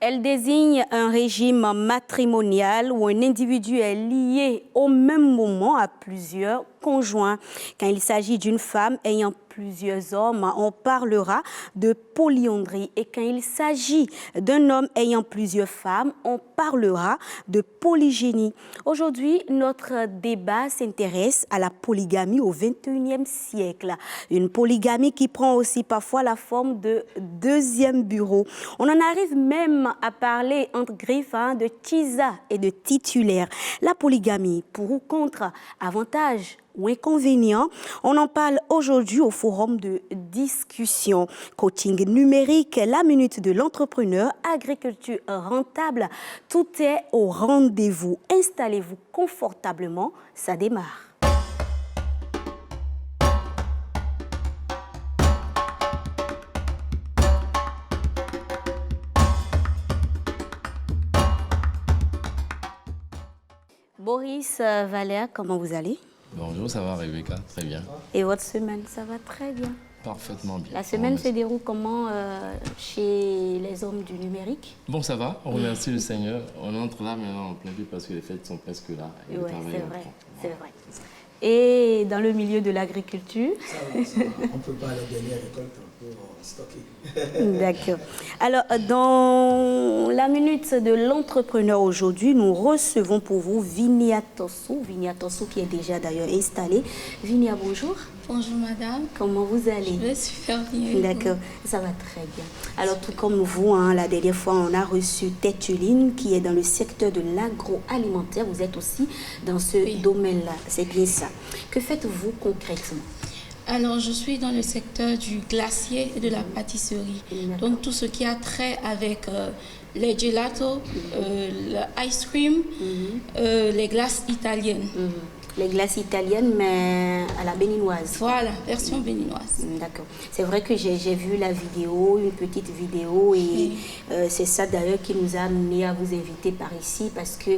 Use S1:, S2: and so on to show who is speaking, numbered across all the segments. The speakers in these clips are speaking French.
S1: Elle désigne un régime matrimonial où un individu est lié au même moment à plusieurs conjoints. Quand il s'agit d'une femme ayant plusieurs hommes, on parlera de polyandrie. Et quand il s'agit d'un homme ayant plusieurs femmes, on parlera de polygynie. Aujourd'hui, notre débat s'intéresse à la polygamie au XXIe siècle. Une polygamie qui prend aussi parfois la forme de deuxième bureau. On en arrive même à parler entre griffes de tisa et de titulaire. La polygamie, pour ou contre, avantages ou inconvénients, on en parle aujourd'hui au forum de discussion. Coaching numérique, la minute de l'entrepreneur, agriculture rentable, tout est au rendez-vous. Installez-vous confortablement, ça démarre. Boris, Valère, comment vous allez?
S2: Bonjour, ça va Rebecca? Très bien.
S1: Et votre semaine, ça va très bien?
S2: Parfaitement bien.
S1: La semaine se déroule comment chez les hommes du numérique?
S2: Bon, ça va, on remercie le Seigneur. On entre là maintenant en plein pied parce que les fêtes sont presque là.
S1: Oui, c'est vrai, c'est vrai. Et dans le milieu de l'agriculture?
S3: Ça va. On ne peut pas aller dernière récolte pour stocker.
S1: D'accord. Alors, dans la minute de l'entrepreneur aujourd'hui, nous recevons pour vous Vinia Tossou. Vinia Tossou qui est déjà d'ailleurs installée. Vinia, bonjour.
S4: Bonjour madame.
S1: Comment vous allez?
S4: Je vais super bien.
S1: D'accord, ça va très bien. Alors tout comme vous, la dernière fois on a reçu Tétuline qui est dans le secteur de l'agroalimentaire. Vous êtes aussi dans ce domaine-là, c'est bien ça. Que faites-vous concrètement?
S4: Alors je suis dans le secteur du glacier et de la pâtisserie. Donc tout ce qui a trait avec les gelatos, le ice cream, les glaces italiennes.
S1: Les glaces italiennes, mais à la béninoise.
S4: Voilà, version béninoise.
S1: D'accord. C'est vrai que j'ai vu la vidéo, une petite vidéo, et c'est ça d'ailleurs qui nous a amené à vous inviter par ici, parce que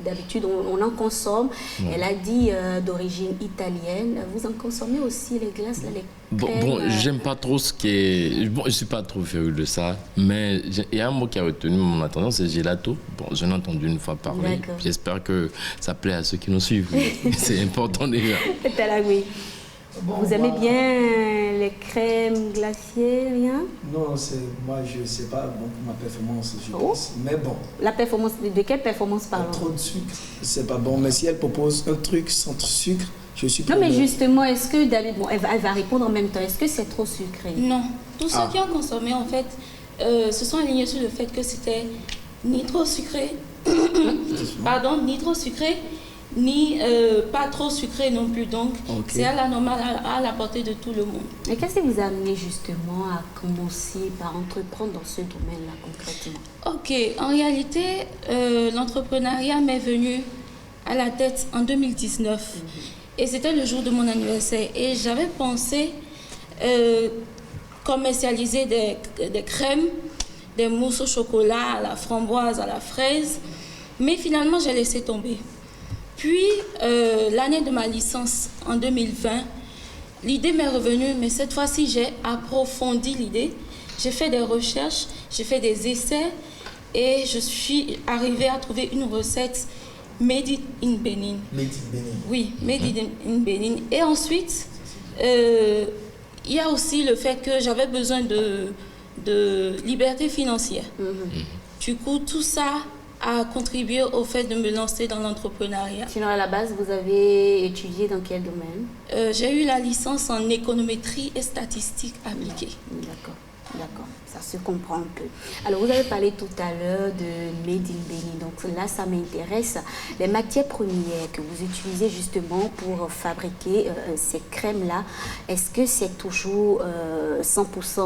S1: d'habitude on en consomme. Elle a dit d'origine italienne. Vous en consommez aussi les glaces, les
S2: Bon, j'aime pas trop ce qui est... Bon, je suis pas trop féru de ça, mais il y a un mot qui a retenu mon attention, c'est gelato. Bon, j'en ai entendu une fois parler. J'espère que ça plaît à ceux qui nous suivent. C'est important déjà.
S1: Oui. Bon, vous aimez bien les crèmes glacées, rien?
S3: Non, moi je ne sais pas, bon, pour ma performance, je pense, mais bon.
S1: La performance, de quelle performance parlons?
S3: Trop de sucre, c'est pas bon, mais si elle propose un truc sans sucre, je suis...
S1: Non, mais justement, est-ce que David, bon, elle va répondre en même temps, est-ce que c'est trop sucré?
S4: Non, tous ceux qui ont consommé en fait se sont alignés sur le fait que c'était ni trop sucré, pardon, ni trop sucré, ni pas trop sucré non plus, donc c'est à la normale, à la portée de tout le monde.
S1: Et qu'est-ce qui vous a amené justement à commencer par entreprendre dans ce domaine-là concrètement?
S4: Ok, en réalité, l'entrepreneuriat m'est venu à la tête en 2019 et c'était le jour de mon anniversaire et j'avais pensé commercialiser des crèmes, des mousses au chocolat, à la framboise, à la fraise, mais finalement j'ai laissé tomber. Puis, l'année de ma licence, en 2020, l'idée m'est revenue, mais cette fois-ci, j'ai approfondi l'idée. J'ai fait des recherches, j'ai fait des essais et je suis arrivée à trouver une recette made in Benin.
S3: Made in Benin.
S4: Oui, made in Benin. Et ensuite, il y a aussi le fait que j'avais besoin de liberté financière. Du coup, tout ça a contribué au fait de me lancer dans l'entrepreneuriat.
S1: Sinon, à la base, vous avez étudié dans quel domaine?
S4: J'ai eu la licence en économétrie et statistique appliquée.
S1: D'accord, ça se comprend un peu. Alors, vous avez parlé tout à l'heure de Made in Benin, donc là, ça m'intéresse. Les matières premières que vous utilisez justement pour fabriquer ces crèmes-là, est-ce que c'est toujours 100%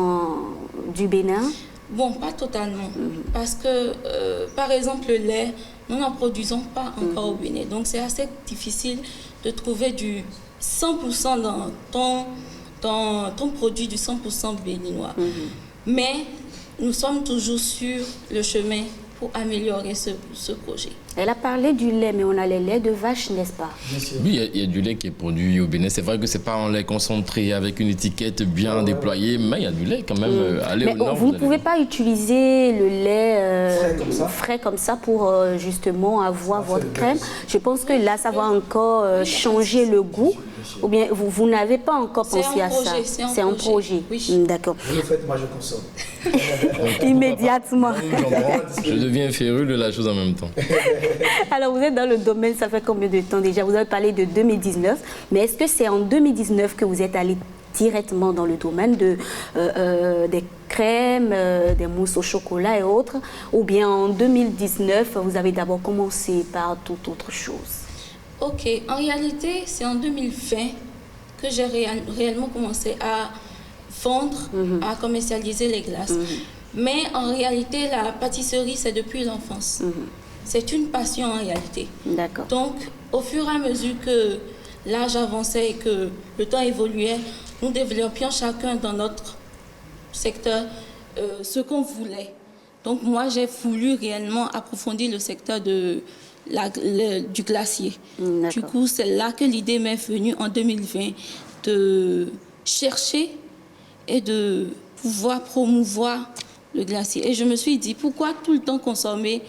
S1: du Bénin?
S4: Bon, pas totalement, parce que, par exemple, le lait, nous n'en produisons pas encore au Bénin. Donc, c'est assez difficile de trouver du 100% dans ton produit, du 100% béninois. Mais nous sommes toujours sur le chemin pour améliorer ce projet.
S1: Elle a parlé du lait, mais on a les laits de vache, n'est-ce pas?
S3: Bien sûr.
S2: Oui, il y a du lait qui est produit au Bénin. C'est vrai que ce n'est pas un lait concentré avec une étiquette bien déployée, mais il y a du lait quand même. Allez
S1: Mais
S2: au nord,
S1: vous ne pouvez pas utiliser le lait
S3: Frais
S1: comme ça pour justement avoir votre crème. Je pense que là, ça va encore changer le goût. Ou bien vous n'avez pas encore pensé à ça?
S4: C'est un projet. Oui.
S1: D'accord.
S3: Vous le faites, moi je consomme.
S1: Immédiatement.
S2: Je deviens féru de la chose en même temps.
S1: Alors, vous êtes dans le domaine, ça fait combien de temps déjà? Vous avez parlé de 2019, mais est-ce que c'est en 2019 que vous êtes allé directement dans le domaine des crèmes, des mousses au chocolat et autres, ou bien en 2019, vous avez d'abord commencé par toute autre chose?
S4: Ok, en réalité, c'est en 2020 que j'ai réellement commencé à vendre, à commercialiser les glaces. Mais en réalité, la pâtisserie, c'est depuis l'enfance. C'est une passion en réalité.
S1: D'accord.
S4: Donc, au fur et à mesure que l'âge avançait et que le temps évoluait, nous développions chacun dans notre secteur ce qu'on voulait. Donc, moi, j'ai voulu réellement approfondir le secteur du glacier. Du coup, c'est là que l'idée m'est venue en 2020 de chercher et de pouvoir promouvoir le glacier. Et je me suis dit, pourquoi tout le temps consommer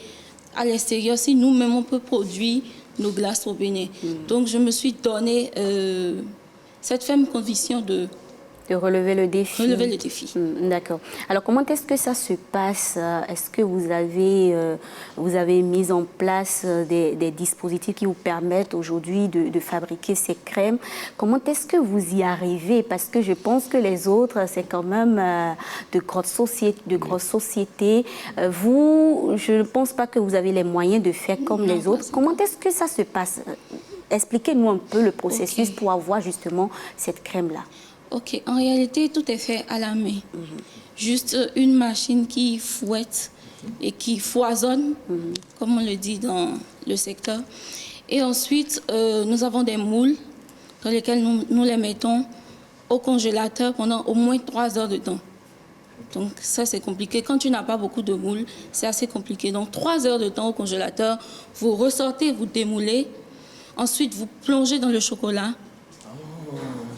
S4: à l'extérieur si nous-mêmes on peut produire nos glaces au Bénin? Donc, je me suis donné cette ferme conviction de
S1: relever le défi.
S4: Relever le défi.
S1: D'accord. Alors, comment est-ce que ça se passe? Est-ce que vous avez mis en place des dispositifs qui vous permettent aujourd'hui de fabriquer ces crèmes? Comment est-ce que vous y arrivez? Parce que je pense que les autres, c'est quand même de grosses sociétés. Vous, je ne pense pas que vous avez les moyens de faire comme les autres. Comment est-ce que ça se passe? Expliquez-nous un peu le processus pour avoir justement cette crème-là.
S4: Ok, en réalité, tout est fait à la main. Juste une machine qui fouette et qui foisonne, comme on le dit dans le secteur. Et ensuite, nous avons des moules dans lesquels nous les mettons au congélateur pendant au moins 3 heures de temps. Donc ça, c'est compliqué. Quand tu n'as pas beaucoup de moules, c'est assez compliqué. Donc 3 heures de temps au congélateur, vous ressortez, vous démoulez. Ensuite, vous plongez dans le chocolat.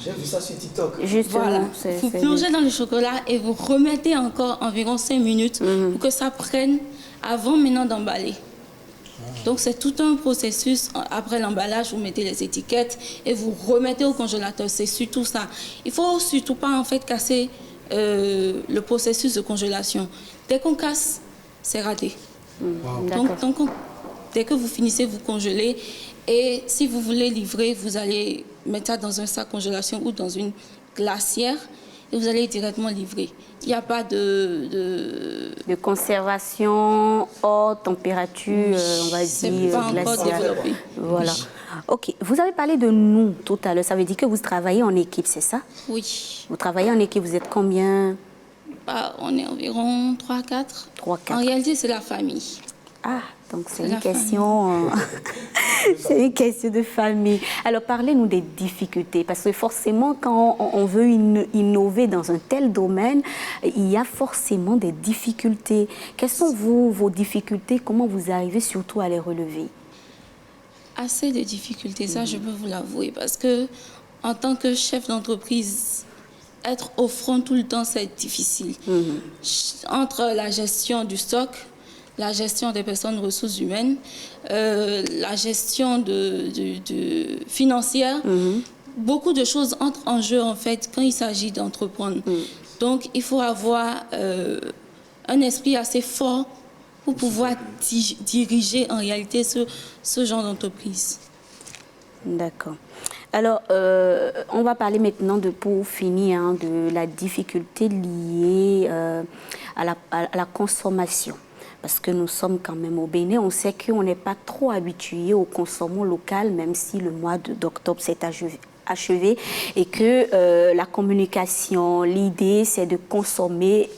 S3: J'ai vu ça sur TikTok.
S1: Justement,
S4: voilà. Vous plongez dans le chocolat et vous remettez encore environ 5 minutes pour que ça prenne avant maintenant d'emballer. Donc c'est tout un processus. Après l'emballage, vous mettez les étiquettes et vous remettez au congélateur. C'est surtout ça. Il ne faut surtout pas en fait casser le processus de congélation. Dès qu'on casse, c'est raté. Donc dès que vous finissez, vous congelez. Et si vous voulez livrer, vous allez mettre ça dans un sac congélation ou dans une glacière et vous allez directement livrer. Il n'y a pas de
S1: conservation hors température, on va dire,
S4: c'est pas encore développé.
S1: Voilà. Ok. Vous avez parlé de nous tout à l'heure. Ça veut dire que vous travaillez en équipe, c'est ça?
S4: Oui.
S1: Vous travaillez en équipe, vous êtes combien?
S4: On est environ 3-4.
S1: 3-4.
S4: En réalité, c'est la famille.
S1: Ah, donc c'est une question, c'est une question de famille. Alors parlez-nous des difficultés, parce que forcément quand on veut innover dans un tel domaine, il y a forcément des difficultés. Quelles sont vos difficultés? Comment vous arrivez surtout à les relever?
S4: Assez de difficultés, ça je peux vous l'avouer, parce que en tant que chef d'entreprise, être au front tout le temps, c'est difficile. Entre la gestion du stock, la gestion des personnes ressources humaines, la gestion financière. Beaucoup de choses entrent en jeu en fait quand il s'agit d'entreprendre. Donc il faut avoir un esprit assez fort pour pouvoir diriger en réalité ce genre d'entreprise.
S1: D'accord. Alors, on va parler maintenant, pour finir, de la difficulté liée à la consommation. Parce que nous sommes quand même au Bénin, on sait qu'on n'est pas trop habitué au consommation local, même si le mois d'octobre s'est achevé et que la communication, l'idée, c'est de consommer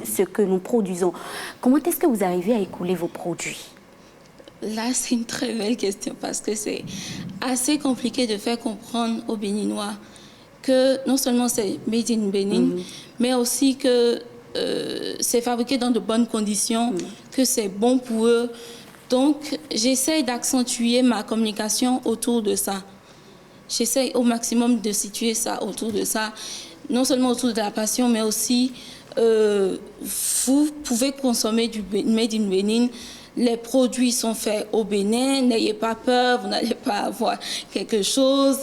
S1: ce que nous produisons. Comment est-ce que vous arrivez à écouler vos produits?
S4: Là, c'est une très belle question parce que c'est assez compliqué de faire comprendre aux Béninois que non seulement c'est made in Bénin, mais aussi que c'est fabriqué dans de bonnes conditions, que c'est bon pour eux. Donc, j'essaye d'accentuer ma communication autour de ça. J'essaye au maximum de situer ça autour de ça, non seulement autour de la passion, mais aussi, vous pouvez consommer du Made in Bénin. Les produits sont faits au Bénin, n'ayez pas peur, vous n'allez pas avoir quelque chose.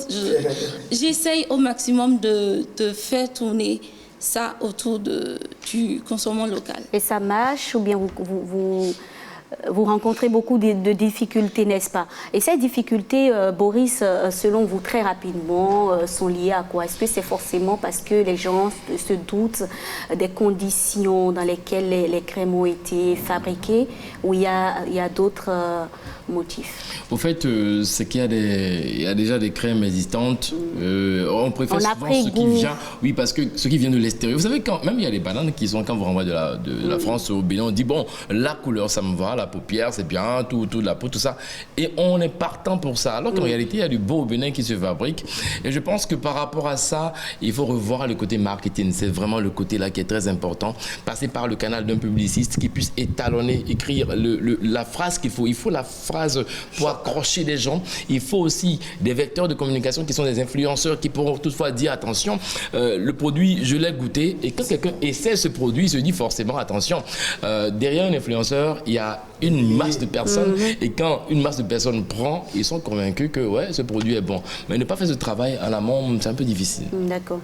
S4: J'essaye au maximum de faire tourner ça autour du consommation local.
S1: Et ça marche ou bien vous rencontrez beaucoup de difficultés, n'est-ce pas? Et ces difficultés, Boris, selon vous, très rapidement, sont liées à quoi? Est-ce que c'est forcément parce que les gens se doutent des conditions dans lesquelles les crèmes ont été fabriquées, ou il y a d'autres motifs?
S2: Au fait, c'est qu'il y a déjà des crèmes existantes. On préfère souvent ce qui vient. Oui, parce que ce qui vient de l'extérieur. Vous savez, même il y a des bananes qui sont, quand vous renvoyez de la France au Bénin, on dit, bon, la couleur, ça me va, la paupière, c'est bien, tout la peau, tout ça. Et on est partant pour ça. Alors qu'en réalité, il y a du beau au Bénin qui se fabrique. Et je pense que par rapport à ça, il faut revoir le côté marketing. C'est vraiment le côté là qui est très important. Passer par le canal d'un publiciste qui puisse étalonner, écrire la phrase qu'il faut. Il faut la phrase pour accrocher les gens. Il faut aussi des vecteurs de communication qui sont des influenceurs qui pourront toutefois dire, attention, le produit, je l'ai goûté. Et quand quelqu'un essaie ce produit, il se dit forcément, attention, derrière un influenceur, il y a une masse de personnes, et quand une masse de personnes prend, ils sont convaincus que ouais, ce produit est bon. Mais ne pas faire ce travail en amont, c'est un peu difficile.
S1: D'accord.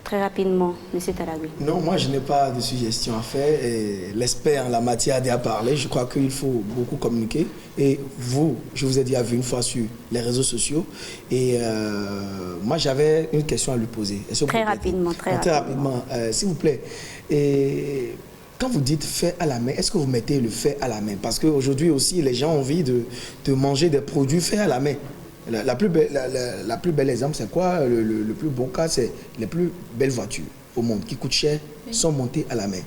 S1: Très rapidement, M. Talagui.
S3: Non, moi je n'ai pas de suggestion à faire. L'expert en la matière a déjà parlé. Je crois qu'il faut beaucoup communiquer. Et vous, je vous ai déjà vu une fois sur les réseaux sociaux. Et moi j'avais une question à lui poser.
S1: Très rapidement.
S3: S'il vous plaît. Et quand vous dites fait à la main, est-ce que vous mettez le fait à la main? Parce qu'aujourd'hui aussi, les gens ont envie de manger des produits faits à la main. La plus belle exemple, c'est quoi? Le plus bon cas, c'est les plus belles voitures au monde qui coûtent cher, sont montées à la main.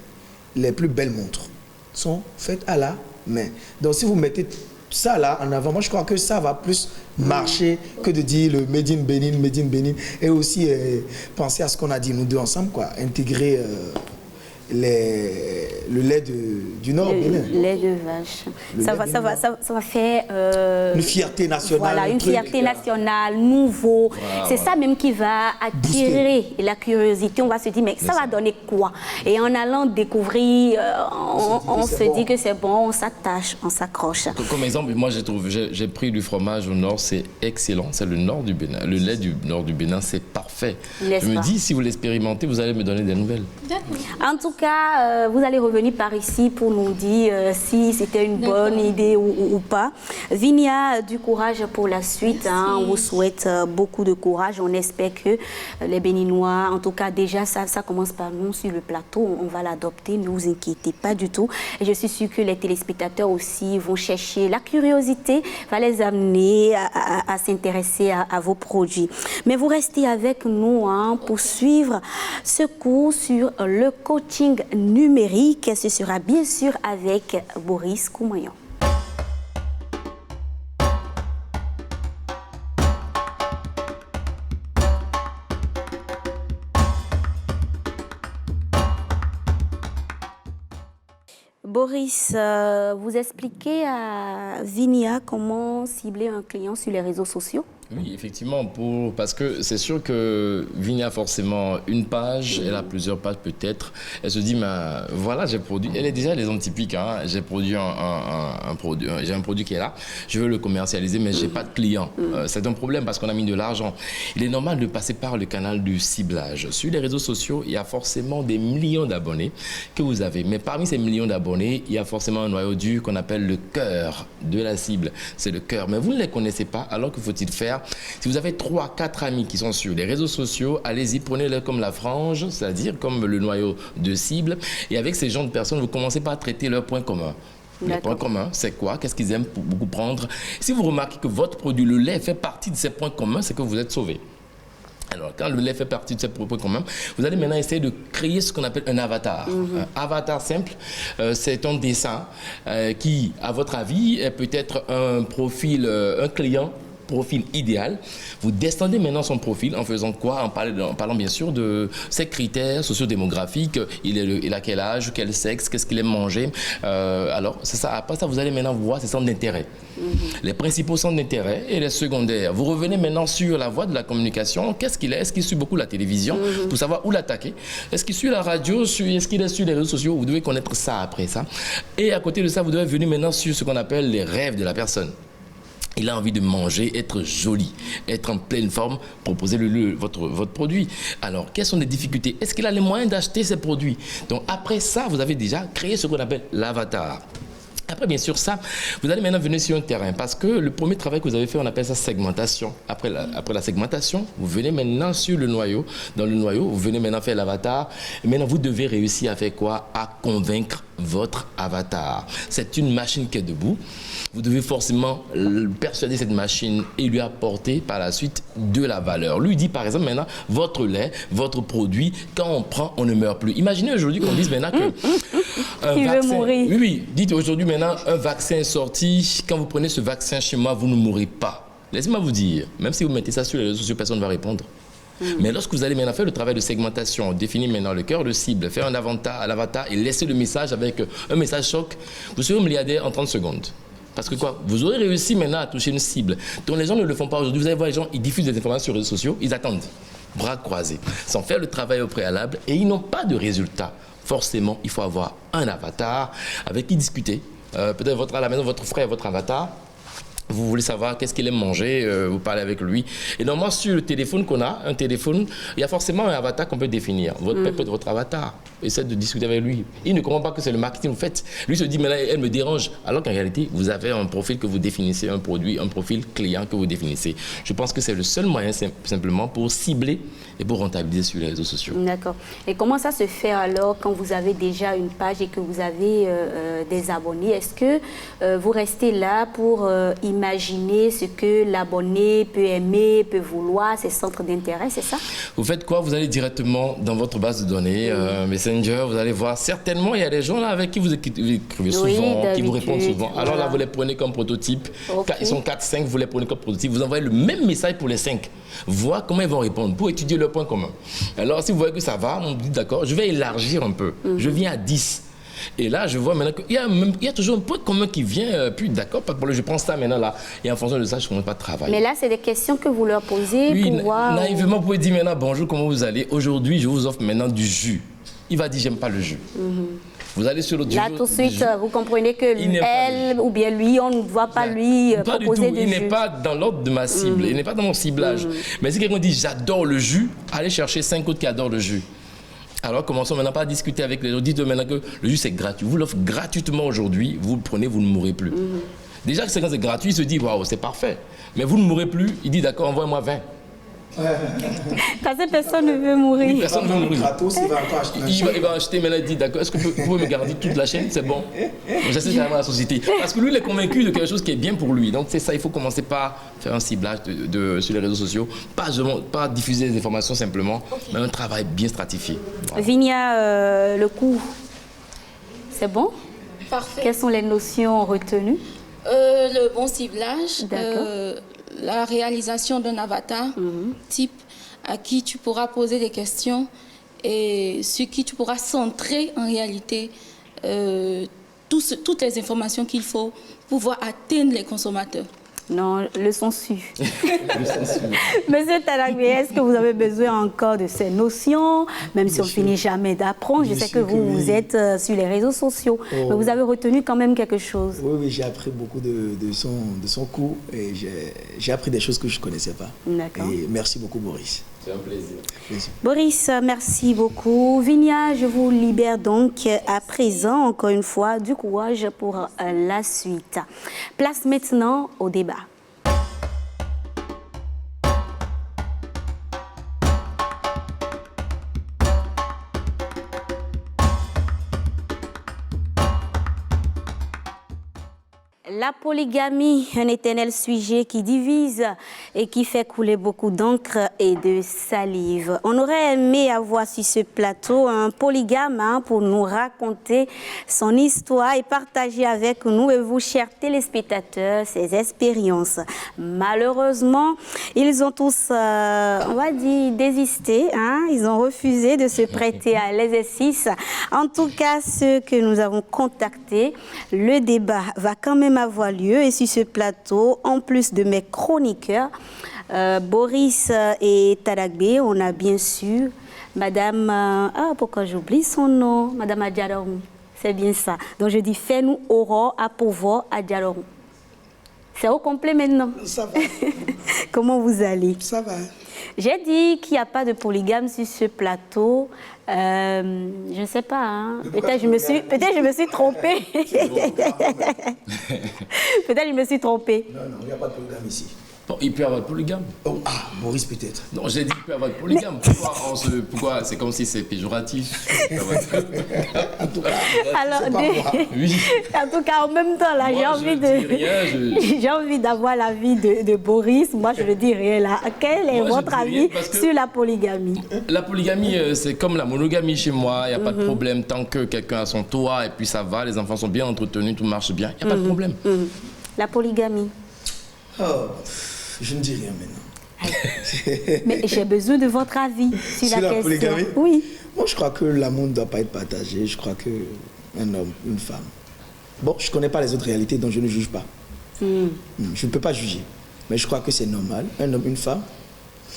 S3: Les plus belles montres sont faites à la main. Donc si vous mettez ça là en avant, moi je crois que ça va plus marcher que de dire le Made in Bénin. Et aussi penser à ce qu'on a dit nous deux ensemble, quoi, intégrer le lait du Nord.
S1: Le lait de vache. Ça va faire...
S3: une fierté nationale.
S1: Voilà, une fierté nationale, nouveau. Voilà, c'est ça même qui va attirer la curiosité. On va se dire, mais ça va donner quoi? Et en allant découvrir, on se dit que c'est bon, on s'attache, on s'accroche.
S2: Comme exemple, moi j'ai pris du fromage au Nord, c'est excellent. C'est le Nord du Bénin. Le lait du Nord du Bénin, c'est parfait. Je me dis, si vous l'expérimentez, vous allez me donner des nouvelles.
S1: En tout cas, vous allez revenir par ici pour nous dire si c'était une bonne idée ou pas. Vinia, du courage pour la suite. Hein. On vous souhaite beaucoup de courage. On espère que les Béninois, en tout cas déjà, ça commence par nous sur le plateau. On va l'adopter, ne vous inquiétez pas du tout. Et je suis sûre que les téléspectateurs aussi vont chercher la curiosité, va les amener à s'intéresser à vos produits. Mais vous restez avec nous hein, pour suivre ce cours sur le coaching numérique. Ce sera bien sûr avec Boris Koumayon. Boris, vous expliquez à Vinia comment cibler un client sur les réseaux sociaux?
S2: Oui, effectivement, parce que c'est sûr que Vinia a forcément une page, elle a plusieurs pages peut-être. Elle se dit, mais voilà, j'ai produit, elle est déjà l'exemple typique, hein, j'ai produit j'ai un produit qui est là, je veux le commercialiser, mais j'ai pas de client. C'est un problème parce qu'on a mis de l'argent. Il est normal de passer par le canal du ciblage. Sur les réseaux sociaux, il y a forcément des millions d'abonnés que vous avez, mais parmi ces millions d'abonnés, il y a forcément un noyau dur qu'on appelle le cœur de la cible. C'est le cœur, mais vous ne les connaissez pas, alors que faut-il faire? Si vous avez 3-4 amis qui sont sur les réseaux sociaux, allez-y, prenez-les comme la frange, c'est-à-dire comme le noyau de cible. Et avec ces gens de personnes, vous commencez par traiter leurs points communs. Les points communs, c'est quoi? Qu'est-ce qu'ils aiment beaucoup prendre? Si vous remarquez que votre produit, le lait, fait partie de ces points communs, c'est que vous êtes sauvé. Alors, quand le lait fait partie de ces points communs, vous allez maintenant essayer de créer ce qu'on appelle un avatar. Un avatar simple, c'est un dessin qui, à votre avis, est peut-être un profil, un client profil idéal, vous descendez maintenant son profil en faisant quoi? En parlant bien sûr de ses critères sociodémographiques, il a quel âge, quel sexe, qu'est-ce qu'il aime manger. Alors, c'est ça. Après ça, vous allez maintenant voir ses centres d'intérêt. Les principaux centres d'intérêt et les secondaires. Vous revenez maintenant sur la voie de la communication. Qu'est-ce qu'il est? Est-ce qu'il suit beaucoup la télévision pour savoir où l'attaquer? Est-ce qu'il suit la radio? Est-ce qu'il est sur les réseaux sociaux? Vous devez connaître ça après ça. Et à côté de ça, vous devez venir maintenant sur ce qu'on appelle les rêves de la personne. Il a envie de manger, être joli, être en pleine forme, proposer votre produit. Alors, quelles sont les difficultés? Est-ce qu'il a les moyens d'acheter ces produits? Donc, après ça, vous avez déjà créé ce qu'on appelle l'avatar. Après, bien sûr, ça, vous allez maintenant venir sur un terrain parce que le premier travail que vous avez fait, on appelle ça segmentation. Après la segmentation, vous venez maintenant sur le noyau. Dans le noyau, vous venez maintenant faire l'avatar. Et maintenant, vous devez réussir à faire quoi? À convaincre votre avatar. C'est une machine qui est debout. Vous devez forcément persuader cette machine et lui apporter par la suite de la valeur. Lui dit par exemple maintenant, votre lait, votre produit, quand on prend, on ne meurt plus. Imaginez aujourd'hui qu'on dise maintenant que
S1: qui veut mourir.
S2: Oui, oui. Dites aujourd'hui maintenant, un vaccin est sorti. Quand vous prenez ce vaccin chez moi, vous ne mourrez pas. Laissez-moi vous dire, même si vous mettez ça sur les réseaux sociaux, personne ne va répondre. Mais lorsque vous allez maintenant faire le travail de segmentation, définir maintenant le cœur de cible, faire un avatar et laisser le message avec un message choc, vous serez milliardaire en 30 secondes. Parce que quoi? Vous aurez réussi maintenant à toucher une cible. Donc les gens ne le font pas aujourd'hui. Vous allez voir les gens, ils diffusent des informations sur les réseaux sociaux, ils attendent, bras croisés, sans faire le travail au préalable et ils n'ont pas de résultat. Forcément, il faut avoir un avatar avec qui discuter. Peut-être à la maison, votre frère, votre avatar. Vous voulez savoir qu'est-ce qu'il aime manger, vous parlez avec lui. Et normalement, sur le téléphone qu'on a, un téléphone, il y a forcément un avatar qu'on peut définir. Votre père peut être votre avatar. Essayez de discuter avec lui. Il ne comprend pas que c'est le marketing que vous faites. Lui se dit, mais là, elle me dérange. Alors qu'en réalité, vous avez un profil que vous définissez, un produit, un profil client que vous définissez. Je pense que c'est le seul moyen simplement pour cibler et pour rentabiliser sur les réseaux sociaux.
S1: D'accord. Et comment ça se fait alors quand vous avez déjà une page et que vous avez des abonnés? Est-ce que vous restez là pour imaginer ce que l'abonné peut aimer, peut vouloir, ses centres d'intérêt, c'est ça?
S2: Vous faites quoi? Vous allez directement dans votre base de données, Messenger, vous allez voir, certainement, il y a des gens là avec qui vous écrivez souvent, qui vous répondent souvent. Alors voilà. Là, vous les prenez comme prototype. Okay. Ils sont 4, 5, vous les prenez comme prototype. Vous envoyez le même message pour les 5. Voir comment ils vont répondre pour étudier leurs points communs. Alors, si vous voyez que ça va, on dit d'accord, je vais élargir un peu. Je viens à 10. Et là, je vois maintenant qu'il y a toujours un point commun qui vient, puis d'accord, pas de problème, je prends ça maintenant là, et en fonction de ça, je ne commence pas à travailler.
S1: Mais là, c'est des questions que vous leur posez pour voir...
S2: Naïvement, vous pouvez dire maintenant, bonjour, comment vous allez? Aujourd'hui, je vous offre maintenant du jus. Il va dire, j'aime pas le jus. Vous allez sur le jus.
S1: Là, tout de suite, vous comprenez que elle ou bien lui, on ne doit pas lui proposer de jus.
S2: Il n'est pas dans l'ordre de ma cible, il n'est pas dans mon ciblage. Mais si quelqu'un dit, j'adore le jus, allez chercher 5 autres qui adorent le jus. Alors, commençons maintenant pas à discuter avec les gens. Dites maintenant que le jus, c'est gratuit. Vous l'offrez gratuitement aujourd'hui, vous le prenez, vous ne mourrez plus. Déjà, quand c'est gratuit, il se dit, waouh, c'est parfait. Mais vous ne mourrez plus, il dit, d'accord, envoie-moi 20.
S1: Parce que personne ne veut mourir.
S2: Oui, personne ne veut mourir.
S3: Gratos, il va encore acheter.
S2: Il va acheter, mais là, il dit, d'accord, est-ce que vous pouvez me garder toute la chaîne? C'est bon. J'essaie de la société. Parce que lui, il est convaincu de quelque chose qui est bien pour lui. Donc, c'est ça, il faut commencer par faire un ciblage sur les réseaux sociaux. Pas diffuser des informations simplement, mais un travail bien stratifié.
S1: Voilà. Vinia, le coût, c'est bon?
S4: Parfait.
S1: Quelles sont les notions retenues?
S4: Le bon ciblage.
S1: D'accord.
S4: La réalisation d'un avatar type à qui tu pourras poser des questions et sur qui tu pourras centrer en réalité toutes les informations qu'il faut pour pouvoir atteindre les consommateurs.
S1: Non, le son su. Monsieur Tanakwe, est-ce que vous avez besoin encore de ces notions, même si on ne finit jamais d'apprendre? Je sais que vous êtes sur les réseaux sociaux, mais vous avez retenu quand même quelque chose.
S3: Oui, j'ai appris beaucoup de son cours et j'ai appris des choses que je ne connaissais pas.
S1: D'accord.
S3: Et merci beaucoup, Boris.
S2: C'est un plaisir.
S1: Boris, merci beaucoup. Vinia, je vous libère donc à présent, encore une fois, du courage pour la suite. Place maintenant au débat. La polygamie, un éternel sujet qui divise et qui fait couler beaucoup d'encre et de salive. On aurait aimé avoir sur ce plateau un polygame pour nous raconter son histoire et partager avec nous et vous, chers téléspectateurs, ses expériences. Malheureusement, ils ont tous, on va dire, désisté. Ils ont refusé de se prêter à l'exercice. En tout cas, ceux que nous avons contactés, le débat va quand même avoir lieu. Et sur ce plateau, en plus de mes chroniqueurs, Boris et Tadagbe, on a bien sûr Madame, pourquoi j'oublie son nom, Madame Adjaraou, c'est bien ça. Donc je dis, fais-nous Aurore à pouvoir Adjaraou. C'est au complet maintenant.
S5: Ça va.
S1: Comment vous allez?
S5: Ça va.
S1: J'ai dit qu'il n'y a pas de polygame sur ce plateau. Je ne sais pas. Peut-être je me suis trompée. Peut-être je me suis trompée.
S3: Non, il n'y a pas de polygame ici.
S2: Bon, il peut y avoir de polygame.
S3: Oh, Boris peut-être.
S2: Non, j'ai dit qu'il peut y avoir de polygame. Pourquoi c'est comme si c'est péjoratif.
S3: En tout cas,
S1: alors,
S2: oui.
S1: En tout cas, en même temps, là, j'ai envie d'avoir l'avis de Boris. Moi, je ne dis rien là. Quel est votre avis sur la polygamie?
S2: La polygamie, c'est comme la monogamie chez moi. Il n'y a pas de problème tant que quelqu'un a son toit et puis ça va, les enfants sont bien entretenus, tout marche bien. Il n'y a pas de problème.
S1: La polygamie.
S3: oh, je ne dis rien maintenant.
S1: Mais j'ai besoin de votre avis sur la question.
S3: Polygamie?
S1: Oui.
S3: Moi, je crois que l'amour ne doit pas être partagé. Je crois qu'un homme, une femme. Bon, je ne connais pas les autres réalités, donc je ne juge pas. Je ne peux pas juger. Mais je crois que c'est normal. Un homme, une femme.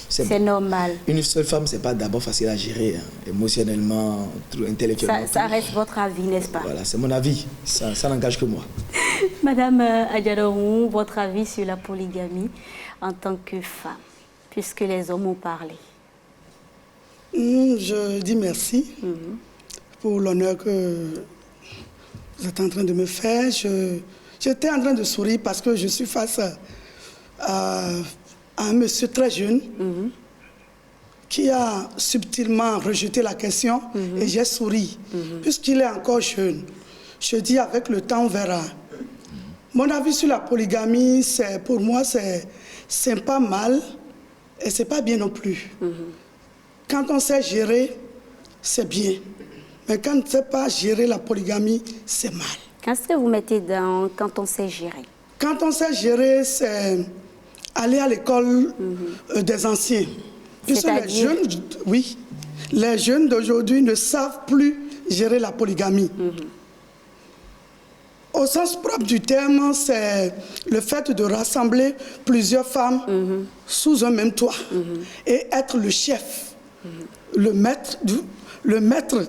S1: C'est normal.
S3: Une seule femme, ce n'est pas d'abord facile à gérer, émotionnellement, intellectuellement.
S1: Ça reste votre avis, n'est-ce pas?
S3: Voilà, c'est mon avis. Ça n'engage que moi.
S1: Madame Adjaraou, votre avis sur la polygamie en tant que femme, puisque les hommes ont parlé?
S5: Je dis merci pour l'honneur que vous êtes en train de me faire. J'étais en train de sourire parce que je suis face à un monsieur très jeune qui a subtilement rejeté la question et j'ai souri. Puisqu'il est encore jeune, je dis avec le temps on verra. Mon avis sur la polygamie, pour moi, c'est pas mal et c'est pas bien non plus. Quand on sait gérer, c'est bien. Mais quand on ne sait pas gérer la polygamie, c'est mal.
S1: Qu'est-ce que vous mettez dans quand on sait gérer?
S5: Quand on sait gérer, c'est aller à l'école des anciens. Puisque les jeunes, les jeunes d'aujourd'hui ne savent plus gérer la polygamie. Au sens propre du terme, c'est le fait de rassembler plusieurs femmes sous un même toit et être le chef, le maître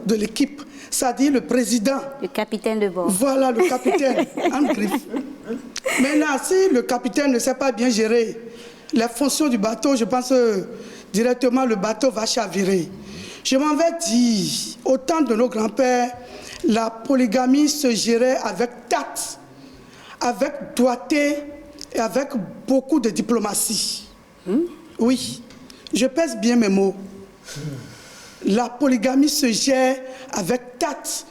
S5: de l'équipe, c'est-à-dire le président.
S1: Le capitaine de bord.
S5: Voilà, le capitaine, en griffe. Maintenant, si le capitaine ne sait pas bien gérer les fonctions du bateau, je pense directement le bateau va chavirer. Je m'en vais dire, au temps de nos grands-pères, la polygamie se gérait avec tact, avec doigté et avec beaucoup de diplomatie. Oui, je pèse bien mes mots. La polygamie se gère avec tact,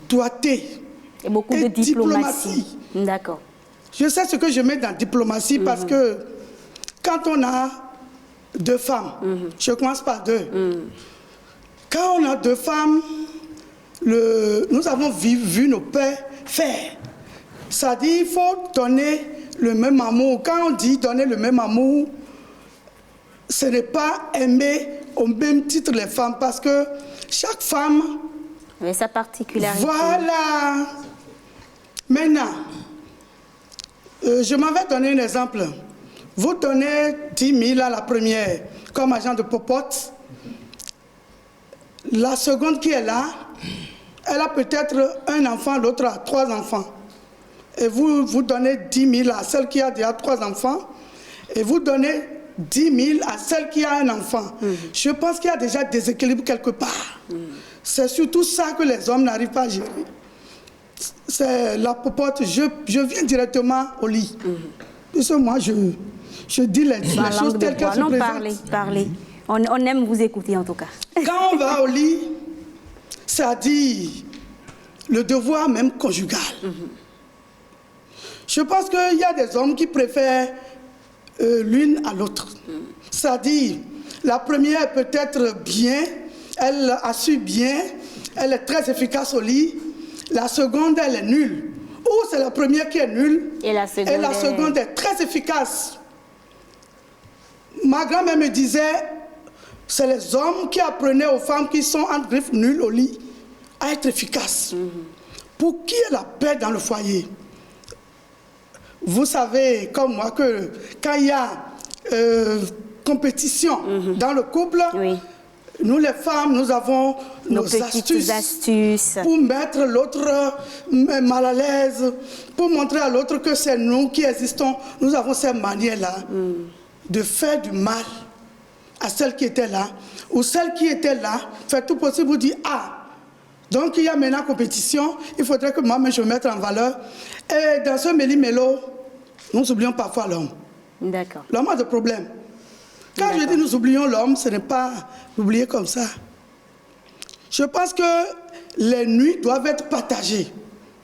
S5: doigté
S1: et beaucoup de diplomatie. D'accord.
S5: Je sais ce que je mets dans diplomatie parce que quand on a deux femmes, je commence par deux. Quand on a deux femmes, nous avons vu nos pères faire. C'est-à-dire qu'il faut donner le même amour. Quand on dit donner le même amour, ce n'est pas aimer au même titre les femmes parce que chaque femme...
S1: Mais sa particularité.
S5: Voilà. Maintenant, je m'en vais donner un exemple. Vous donnez 10 000 à la première comme agent de popote. La seconde qui est là, elle a peut-être un enfant, l'autre a 3 enfants. Et vous donnez 10 000 à celle qui a déjà 3 enfants. Et vous donnez 10 000 à celle qui a un enfant. Je pense qu'il y a déjà des déséquilibre quelque part. C'est surtout ça que les hommes n'arrivent pas à gérer. C'est la popote, je viens directement au lit. Parce que moi, je dis les choses telles qu'elles se présentent.
S1: Parlez. On aime vous écouter en tout cas.
S5: Quand on va au lit, c'est-à-dire le devoir même conjugal. Je pense qu'il y a des hommes qui préfèrent l'une à l'autre. C'est-à-dire, la première peut être bien, elle assure bien, elle est très efficace au lit. La seconde, elle est nulle. Ou c'est la première qui est nulle
S1: et la
S5: seconde est très efficace. Ma grand-mère me disait, c'est les hommes qui apprenaient aux femmes qui sont en griffe nulles au lit à être efficaces. Pour qu'il y ait la paix dans le foyer. Vous savez, comme moi, que quand il y a compétition dans le couple,
S1: oui.
S5: Nous les femmes, nous avons nos
S1: petites astuces
S5: pour mettre l'autre mal à l'aise, pour montrer à l'autre que c'est nous qui existons. Nous avons ces manières-là de faire du mal à celle qui était là, ou celle qui était là, fait tout possible pour dire, ah, donc il y a maintenant compétition, il faudrait que moi-même je me mette en valeur. Et dans ce méli-mélo, nous oublions parfois l'homme.
S1: D'accord.
S5: L'homme a des problèmes. Quand je dis nous oublions l'homme, ce n'est pas l'oublier comme ça. Je pense que les nuits doivent être partagées.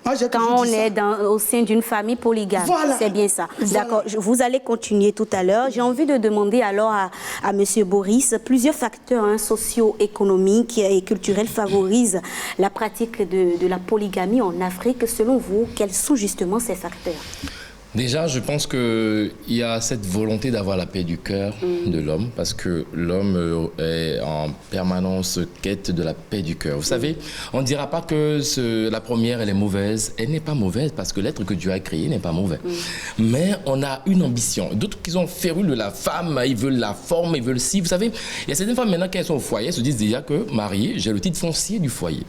S5: Moi,
S1: quand on est au sein d'une famille polygame,
S5: voilà.
S1: C'est bien ça.
S5: Voilà.
S1: D'accord, vous allez continuer tout à l'heure. J'ai envie de demander alors à M. Boris, plusieurs facteurs socio-économiques et culturels favorisent la pratique de la polygamie en Afrique. Selon vous, quels sont justement ces facteurs?
S2: Déjà, je pense qu'il y a cette volonté d'avoir la paix du cœur de l'homme, parce que l'homme est en permanence quête de la paix du cœur. Vous savez, on ne dira pas que la première, elle est mauvaise. Elle n'est pas mauvaise, parce que l'être que Dieu a créé n'est pas mauvais. Mais on a une ambition. D'autres qui sont férus de la femme, ils veulent la forme, ils veulent si. Vous savez, il y a certaines femmes maintenant qui sont au foyer, elles se disent déjà que, mariée, j'ai le titre foncier du foyer.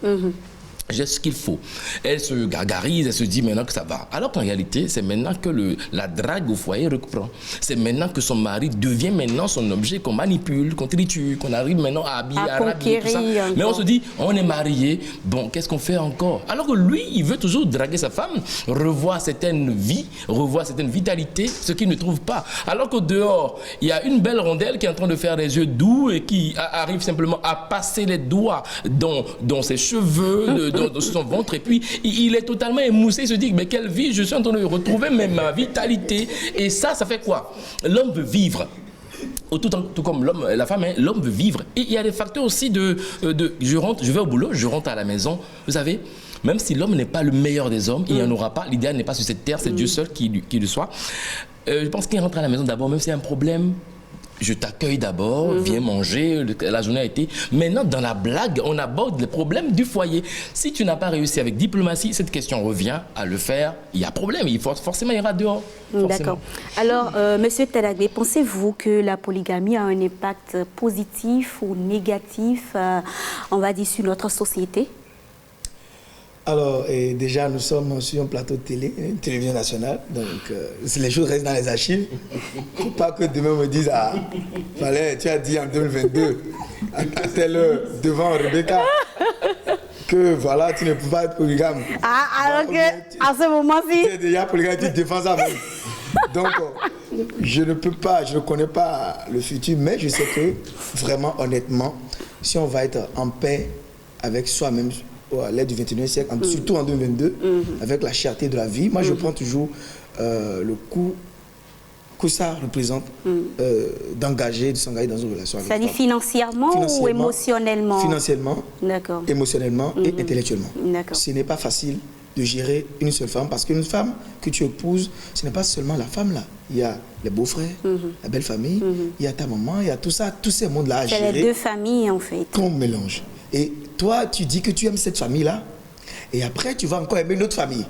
S2: J'ai ce qu'il faut. Elle se gargarise, elle se dit maintenant que ça va. Alors qu'en réalité, c'est maintenant que la drague au foyer reprend. C'est maintenant que son mari devient maintenant son objet qu'on manipule, qu'on triture, qu'on arrive maintenant à habiller, à rhabiller, tout ça. Mais on se dit, on est marié, bon, qu'est-ce qu'on fait encore? Alors que lui, il veut toujours draguer sa femme, revoir certaines vies, revoir certaines vitalités, ce qu'il ne trouve pas. Alors qu'au dehors, il y a une belle rondelle qui est en train de faire des yeux doux et qui arrive simplement à passer les doigts dans ses cheveux, dans son ventre, et puis il est totalement émoussé, il se dit mais quelle vie je suis en train de retrouver, même ma vitalité. Et ça fait quoi? L'homme veut vivre. Tout comme l'homme, la femme, l'homme veut vivre. Et il y a des facteurs aussi je vais au boulot, je rentre à la maison, vous savez, même si l'homme n'est pas le meilleur des hommes, il n'y en aura pas, l'idéal n'est pas sur cette terre, c'est Dieu seul qui le soit. Je pense qu'il rentre à la maison d'abord, même s'il y a un problème, je t'accueille d'abord, viens manger, la journée a été... Maintenant, dans la blague, on aborde les problèmes du foyer. Si tu n'as pas réussi avec diplomatie, cette question revient à le faire, il y a problème, forcément il y aura dehors.
S1: D'accord. Alors, Monsieur Tadagbe, pensez-vous que la polygamie a un impact positif ou négatif, on va dire, sur notre société?
S3: Alors, déjà, nous sommes sur un plateau de télé, une télévision nationale, donc les choses restent dans les archives. Il ne faut pas que demain me dise, ah, fallait, tu as dit en 2022, à telle heure, devant Rebecca, que voilà, tu ne peux pas être polygame.
S1: Ah, alors que, à ce moment-ci...
S3: Tu es déjà polygame, tu te défends ça même. Donc, je ne peux pas, je ne connais pas le futur, mais je sais que, vraiment, honnêtement, si on va être en paix avec soi-même, à l'ère du 21e siècle, surtout en 2022, avec la cherté de la vie. Moi, je prends toujours le coup que ça représente de s'engager dans une relation avec
S1: ça dit financièrement ou émotionnellement?
S3: Financièrement, émotionnellement et intellectuellement.
S1: Ce
S3: n'est pas facile de gérer une seule femme, parce qu'une femme que tu épouses, ce n'est pas seulement la femme là. Il y a les beaux-frères, la belle famille, il y a ta maman, il y a tout ça, tous ces mondes-là à gérer.
S1: C'est les deux familles en fait.
S3: Qu'on mélange. Et toi, tu dis que tu aimes cette famille-là, et après, tu vas encore aimer une autre famille.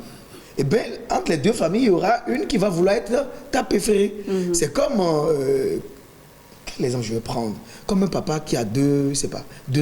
S3: Et bien, entre les deux familles, il y aura une qui va vouloir être ta préférée. C'est comme... quel exemple je vais prendre? Comme un papa qui a deux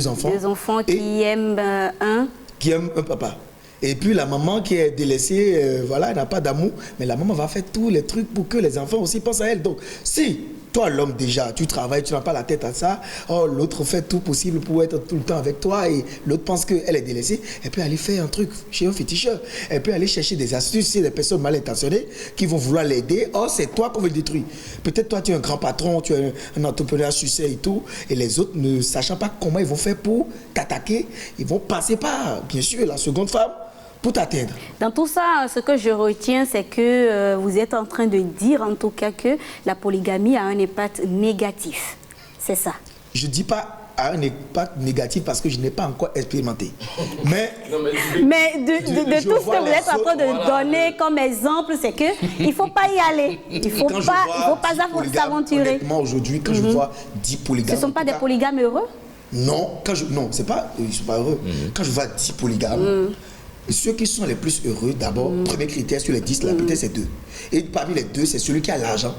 S3: enfants.
S1: Deux enfants qui aiment un.
S3: Qui aiment un papa. Et puis la maman qui est délaissée, voilà, elle n'a pas d'amour, mais la maman va faire tous les trucs pour que les enfants aussi pensent à elle. Donc, si toi, l'homme, déjà, tu travailles, tu n'as pas la tête à ça, oh, l'autre fait tout possible pour être tout le temps avec toi, et l'autre pense qu'elle est délaissée, elle peut aller faire un truc chez un féticheur, elle peut aller chercher des astuces chez des personnes mal intentionnées qui vont vouloir l'aider. Oh, c'est toi qu'on veut détruire. Peut-être toi, tu es un grand patron, tu es un entrepreneur succès et tout, et les autres, ne sachant pas comment ils vont faire pour t'attaquer, ils vont passer par, bien sûr, la seconde femme, pour t'atteindre.
S1: Dans tout ça, ce que je retiens, c'est que vous êtes en train de dire, en tout cas, que la polygamie a un impact négatif. C'est ça.
S3: Je ne dis pas à un impact négatif parce que je n'ai pas encore expérimenté. Mais
S1: de tout ce que vous êtes en train de donner comme exemple, c'est qu'il ne faut pas y aller. Il ne faut pas s'aventurer.
S3: Honnêtement, aujourd'hui, quand je vois 10 polygames...
S1: Ce ne sont pas des polygames heureux?
S3: Non, c'est pas, ils ne sont pas heureux. Quand je vois 10 polygames, ceux qui sont les plus heureux, d'abord, premier critère sur les 10, là, peut-être c'est 2. Et parmi les 2, c'est celui qui a l'argent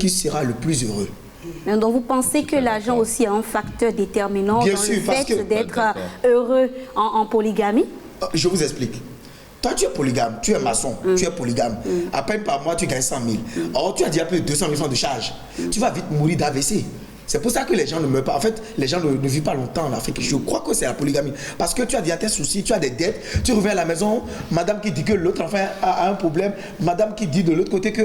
S3: qui sera le plus heureux.
S1: Donc vous pensez que l'argent aussi est un facteur déterminant dans le fait d'être heureux en polygamie?
S3: Je vous explique. Toi, tu es polygame, tu es maçon, tu es polygame. À peine par mois, tu gagnes 100 000. Or, tu as déjà plus de 200 000 francs de charge. Tu vas vite mourir d'AVC. C'est pour ça que les gens ne meurent pas. En fait, les gens ne vivent pas longtemps en Afrique. Je crois que c'est la polygamie. Parce que tu as déjà tes soucis, tu as des dettes. Tu reviens à la maison, madame qui dit que l'autre enfant a un problème, madame qui dit de l'autre côté que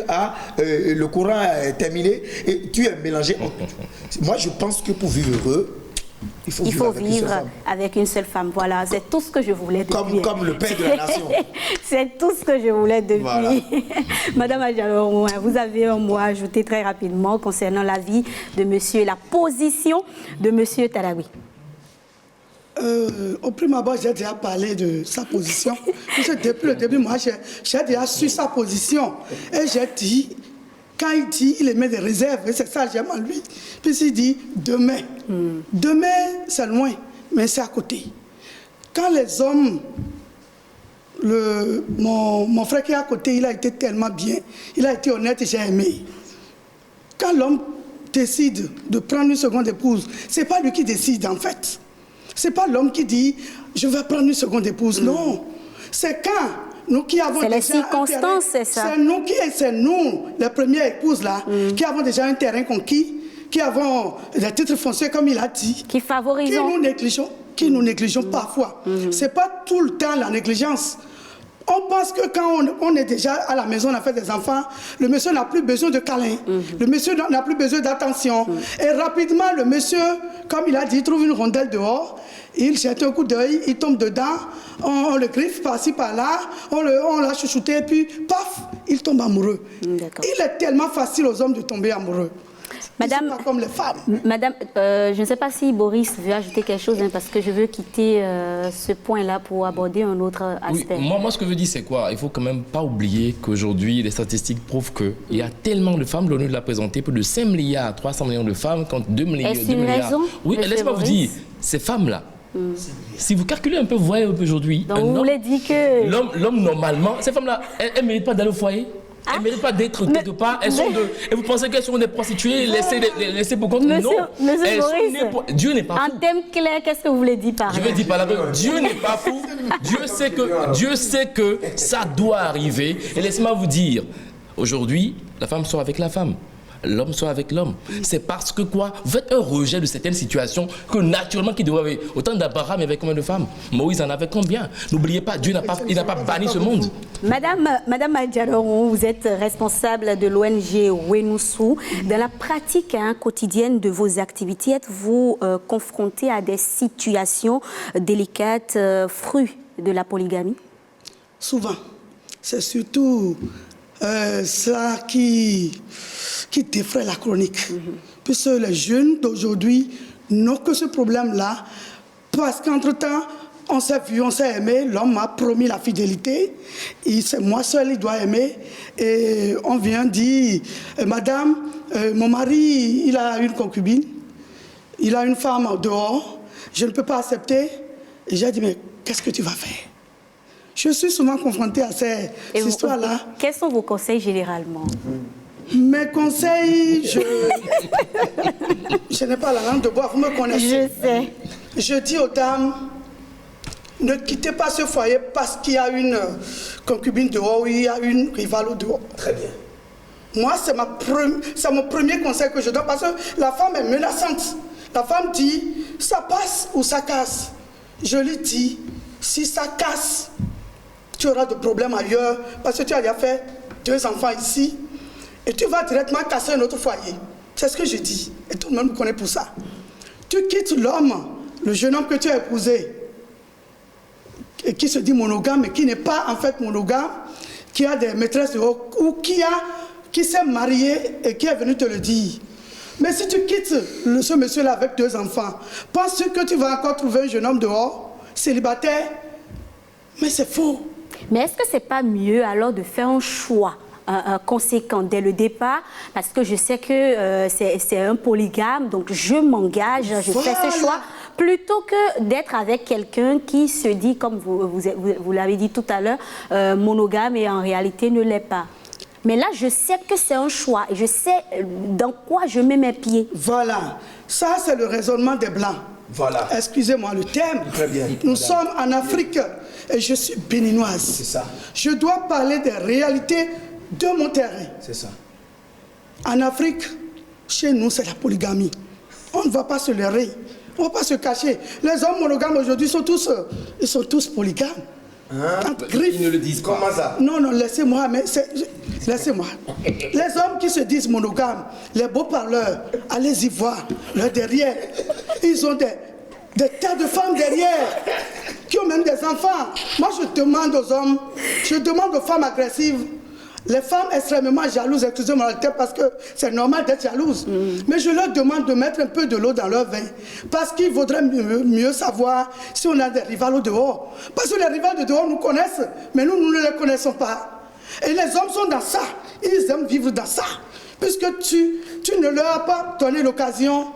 S3: le courant est terminé et tu es mélangé. Moi, je pense que pour vivre heureux, il faut vivre
S1: avec une seule femme. Voilà, c'est tout ce que je voulais depuis.
S3: Comme le père de la nation.
S1: C'est tout ce que je voulais depuis. Voilà. Madame Adjalo, vous avez un mot à ajouter très rapidement concernant l'avis de monsieur, la position de monsieur Talawi.
S5: Au prime abord, j'ai déjà parlé de sa position. Depuis le début, moi, j'ai déjà su sa position. Et j'ai dit, quand il dit, il émet des réserves, et c'est ça que j'aime en lui. Puis il dit, demain. Demain, c'est loin, mais c'est à côté. Quand les hommes, mon frère qui est à côté, il a été tellement bien, il a été honnête et j'ai aimé. Quand l'homme décide de prendre une seconde épouse, c'est pas lui qui décide en fait. C'est pas l'homme qui dit, je vais prendre une seconde épouse. Non, c'est quand nous qui avons
S1: déjà les circonstances, c'est ça.
S5: C'est nous, les premières épouses là, qui avons déjà un terrain conquis, qui avons des titres fonciers comme il a dit,
S1: qui favorisons,
S5: qui nous négligeons parfois. C'est pas tout le temps la négligence. On pense que quand on est déjà à la maison, on a fait des enfants, le monsieur n'a plus besoin de câlin, le monsieur n'a plus besoin d'attention. Et rapidement, le monsieur, comme il a dit, il trouve une rondelle dehors, il jette un coup d'œil, il tombe dedans, on le griffe par-ci, par-là, on l'a chouchouté, et puis, paf, il tombe amoureux. Il est tellement facile aux hommes de tomber amoureux.
S1: Madame,
S5: pas comme les femmes.
S1: Madame, je ne sais pas si Boris veut ajouter quelque chose, parce que je veux quitter ce point-là pour aborder un autre aspect.
S2: Oui, moi, ce que je veux dire, c'est quoi? Il ne faut quand même pas oublier qu'aujourd'hui, les statistiques prouvent qu'il y a tellement de femmes, l'ONU l'a présenté, plus de 5 milliards, 300 millions de femmes, contre 2 milliards.
S1: Est-ce une raison?
S2: Oui, laissez-moi vous dire, ces femmes-là, si vous calculez un peu, vous voyez aujourd'hui...
S1: Donc vous voulez dire que...
S2: L'homme, normalement, ces femmes-là, elles ne méritent pas d'aller au foyer. Elles ne méritent pas d'être quelque part. Et vous pensez qu'elles sont des prostituées, laissées pour compte? Non.
S1: Monsieur Boris,
S2: Dieu n'est pas fou.
S1: En termes clairs, qu'est-ce que vous voulez dire par là?
S2: Je vais dire par là que Dieu n'est pas fou. Dieu sait que ça doit arriver. Et laissez-moi vous dire, aujourd'hui, la femme sort avec la femme. L'homme soit avec l'homme. C'est parce que quoi? Vous faites un rejet de certaines situations que naturellement, qui devrait avoir autant d'Abraham avec combien de femmes? Moïse en avait combien? N'oubliez pas, Dieu n'a pas banni ce monde.
S1: Madame Adjaloron, vous êtes responsable de l'ONG Wenoussou. Dans la pratique quotidienne de vos activités, êtes-vous confronté à des situations délicates, fruits de la polygamie?
S5: Souvent. C'est surtout ça qui défraie la chronique. Puisque les jeunes d'aujourd'hui n'ont que ce problème-là, parce qu'entre-temps, on s'est vu, on s'est aimé, l'homme m'a promis la fidélité, c'est moi seul, il doit aimer, et on vient dire, madame, mon mari, il a une concubine, il a une femme dehors, je ne peux pas accepter. Et j'ai dit, mais qu'est-ce que tu vas faire? Je suis souvent confrontée à ces histoires-là.
S1: Quels sont vos conseils généralement?
S5: Mes conseils, je n'ai pas la langue de bois, vous me connaissez.
S1: Je sais.
S5: Je dis aux dames, ne quittez pas ce foyer parce qu'il y a une concubine dehors ou il y a une rivale dehors.
S3: Très bien.
S5: Moi, c'est mon premier conseil que je donne parce que la femme est menaçante. La femme dit, ça passe ou ça casse. Je lui dis, si ça casse, tu auras de problèmes ailleurs parce que tu as déjà fait 2 enfants ici et tu vas directement casser un autre foyer. C'est ce que je dis et tout le monde me connaît pour ça. Tu quittes l'homme, le jeune homme que tu as épousé et qui se dit monogame mais qui n'est pas en fait monogame, qui a des maîtresses dehors ou qui s'est marié et qui est venu te le dire. Mais si tu quittes ce monsieur-là avec 2 enfants, penses-tu que tu vas encore trouver un jeune homme dehors, célibataire? Mais c'est faux.
S1: Mais est-ce que c'est pas mieux alors de faire un choix conséquent dès le départ, parce que je sais que c'est un polygame, donc je m'engage, je fais ce choix, plutôt que d'être avec quelqu'un qui se dit, comme vous l'avez dit tout à l'heure, monogame et en réalité ne l'est pas. Mais là, je sais que c'est un choix et je sais dans quoi je mets mes pieds.
S5: Voilà, ça c'est le raisonnement des Blancs.
S3: Voilà.
S5: Excusez-moi le terme.
S3: Très bien.
S5: Nous sommes en Afrique et je suis béninoise.
S3: C'est ça.
S5: Je dois parler des réalités de mon terrain.
S3: C'est ça.
S5: En Afrique, chez nous, c'est la polygamie. On ne va pas se leurrer. On ne va pas se cacher. Les hommes monogames aujourd'hui sont tous polygames.
S3: Hein?
S2: Ils ne le disent pas.
S3: Comment ça?
S5: Non, non, laissez-moi. Laissez-moi. Les hommes qui se disent monogames, les beaux parleurs, allez-y voir, leur derrière. Ils ont des tas de femmes derrière, qui ont même des enfants. Moi, je demande aux hommes, je demande aux femmes agressives, les femmes extrêmement jalouses, excusez-moi le terme, parce que c'est normal d'être jalouse. Mais je leur demande de mettre un peu de l'eau dans leur vin. Parce qu'il vaudrait mieux savoir si on a des rivales au dehors. Parce que les rivales de dehors nous connaissent, mais nous ne les connaissons pas. Et les hommes sont dans ça. Ils aiment vivre dans ça. Puisque tu ne leur as pas donné l'occasion.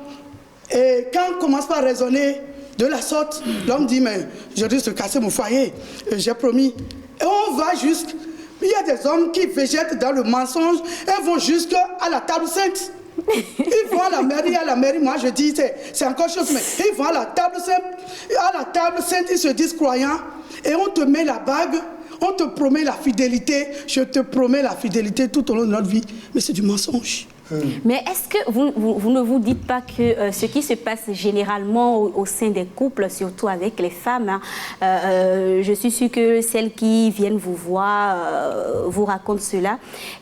S5: Et quand on commence par raisonner de la sorte, l'homme dit, mais je risque de casser mon foyer. J'ai promis. Et on va jusqu'à... Il y a des hommes qui végètent dans le mensonge et vont jusqu'à la table sainte. Ils vont à la mairie, moi je dis, c'est encore chose, mais ils vont à la table sainte, ils se disent croyants, et on te met la bague, on te promet la fidélité, je te promets la fidélité tout au long de notre vie, mais c'est du mensonge.
S1: Mais est-ce que vous ne vous dites pas que ce qui se passe généralement au sein des couples, surtout avec les femmes, je suis sûre que celles qui viennent vous voir vous racontent cela.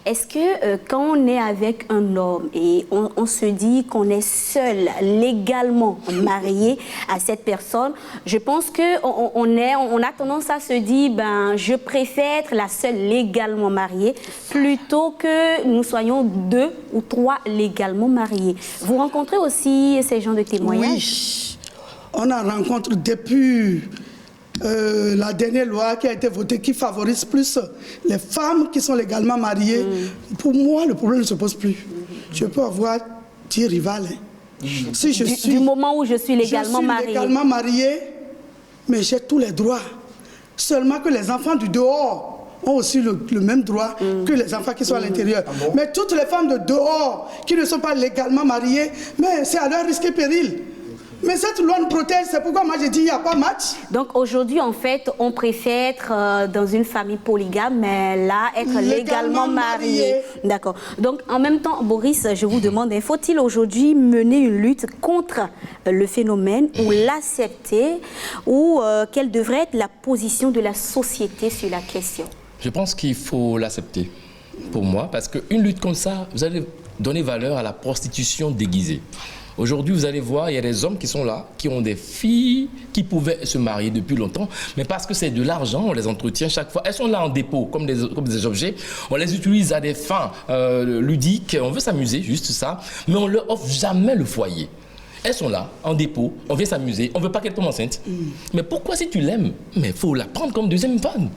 S1: Est-ce que quand on est avec un homme et on se dit qu'on est seul, légalement marié à cette personne, je pense qu'on a tendance à se dire, ben, je préfère être la seule légalement mariée plutôt que nous soyons 2 ou 3 légalement mariés. Vous rencontrez aussi ces gens de témoignages?
S5: Oui, on en rencontre depuis la dernière loi qui a été votée, qui favorise plus les femmes qui sont légalement mariées. Pour moi, le problème ne se pose plus. Je peux avoir 10 rivales. Si je suis,
S1: du moment où je suis légalement mariée.
S5: Légalement mariée, mais j'ai tous les droits. Seulement que les enfants du dehors ont aussi le même droit que les enfants qui sont à l'intérieur. Ah bon? Mais toutes les femmes de dehors qui ne sont pas légalement mariées, mais c'est à leur risque et péril. Mais cette loi nous protège, c'est pourquoi moi j'ai dit il n'y a pas match.
S1: Donc aujourd'hui, en fait, on préfère être dans une famille polygame, mais là, être légalement marié. D'accord. Donc en même temps, Boris, je vous demande, faut-il aujourd'hui mener une lutte contre le phénomène ou l'accepter, ou quelle devrait être la position de la société sur la question?
S2: Je pense qu'il faut l'accepter, pour moi, parce qu'une lutte comme ça, vous allez donner valeur à la prostitution déguisée. Aujourd'hui, vous allez voir, il y a des hommes qui sont là, qui ont des filles qui pouvaient se marier depuis longtemps, mais parce que c'est de l'argent, on les entretient chaque fois. Elles sont là en dépôt, comme des objets. On les utilise à des fins ludiques, on veut s'amuser, juste ça, mais on ne leur offre jamais le foyer. Elles sont là, en dépôt, on vient s'amuser, on ne veut pas qu'elle tombe enceinte. Mais pourquoi, si tu l'aimes, mais il faut la prendre comme deuxième femme.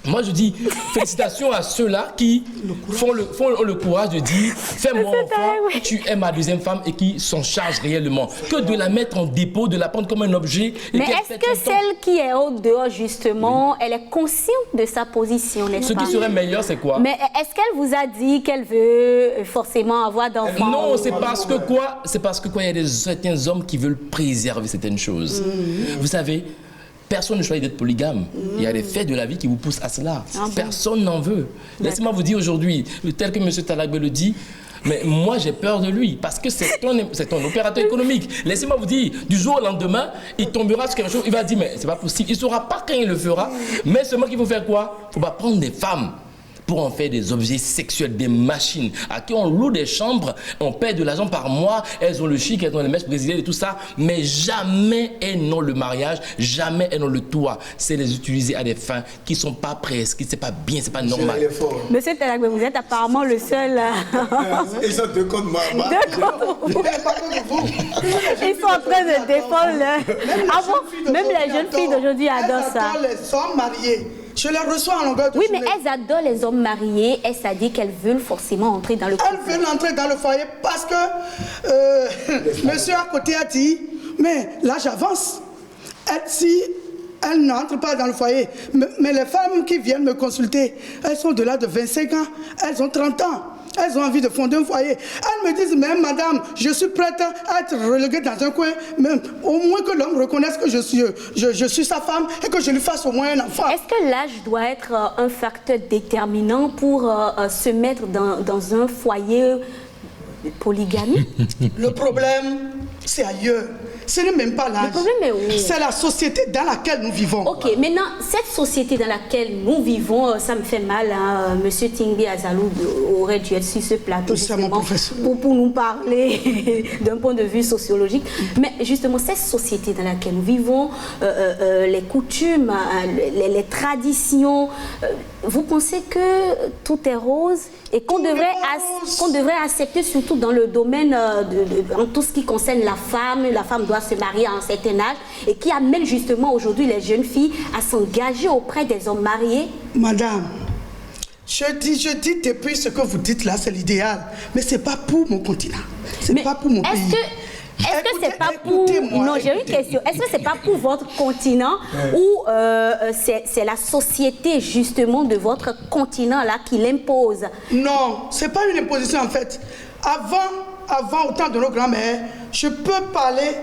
S2: Moi, je dis félicitations à ceux-là qui font le courage de dire, fais-moi enfant, tu es ma deuxième femme, et qui s'en chargent réellement. Que de la mettre en dépôt, de la prendre comme un objet.
S1: Mais est-ce que celle qui est au dehors, justement, elle est consciente de sa position, n'est-ce pas?
S2: Ce qui serait meilleur, c'est quoi? Mais
S1: est-ce qu'elle vous a dit qu'elle veut forcément avoir d'enfants?
S2: Non, c'est parce que quoi? C'est parce que quoi, il y a certains hommes qui veulent préserver certaines choses. Vous savez, personne ne choisit d'être polygame. Il y a des faits de la vie qui vous poussent à cela. Personne n'en veut. Laissez-moi vous dire aujourd'hui, tel que M. Talagbe le dit, mais moi j'ai peur de lui parce que c'est un opérateur économique. Laissez-moi vous dire, du jour au lendemain, il tombera sur quelque chose, il va dire mais c'est pas possible. Il ne saura pas quand il le fera, mais seulement qu'il faut faire quoi? Il ne faut pas prendre des femmes. pour en faire des objets sexuels, des machines, à qui on loue des chambres, on paie de l'argent par mois, elles ont le chic, elles ont les mèches brésiliennes et tout ça, mais jamais elles n'ont le mariage, jamais elles n'ont le toit. C'est les utiliser à des fins qui ne sont pas prêtes, qui c'est pas bien, c'est pas normal.
S1: Monsieur Talagbe, vous êtes apparemment le seul.
S3: Ils ont deux comptes, moi.
S1: Ils sont en train de défendre. Même les jeunes filles d'aujourd'hui adorent ça.
S5: Elles adorent les hommes mariés. Je les reçois en longueur de journée.
S1: Oui, mais elles adorent les hommes mariés. Elles ça dit qu'elles veulent forcément entrer dans le couple.
S5: Elles veulent entrer dans le foyer parce que monsieur à côté a dit, mais là j'avance. Si elles n'entrent pas dans le foyer, mais les femmes qui viennent me consulter, elles sont de là de 25 ans, elles ont 30 ans. Elles ont envie de fonder un foyer. Elles me disent même, madame, je suis prête à être reléguée dans un coin, mais au moins que l'homme reconnaisse que je suis sa femme et que je lui fasse au moins un enfant.
S1: Est-ce que l'âge doit être un facteur déterminant pour se mettre dans un foyer de polygamie?
S5: Le problème, c'est ailleurs. Ce n'est même pas l'âge.
S1: Le problème est où?
S5: C'est la société dans laquelle nous vivons.
S1: Ok, maintenant, cette société dans laquelle nous vivons, ça me fait mal. Hein. Monsieur Tingbi Azalou aurait dû être sur ce plateau justement, pour nous parler d'un point de vue sociologique. Mais justement, cette société dans laquelle nous vivons, les coutumes, les traditions, vous pensez que tout est rose et qu'on devrait accepter surtout dans le domaine, en tout ce qui concerne la femme doit se marier à un certain âge et qui amène justement aujourd'hui les jeunes filles à s'engager auprès des hommes mariés?
S5: Madame, je dis depuis ce que vous dites là, c'est l'idéal, mais c'est pas pour mon continent, c'est pas pour mon pays.
S1: Est-ce que c'est pas pour... Non, j'ai une question. Est-ce que c'est pas pour votre continent ou c'est la société justement de votre continent là qui l'impose?
S5: Non, c'est pas une imposition en fait. Avant, au temps de nos grands-mères, je peux parler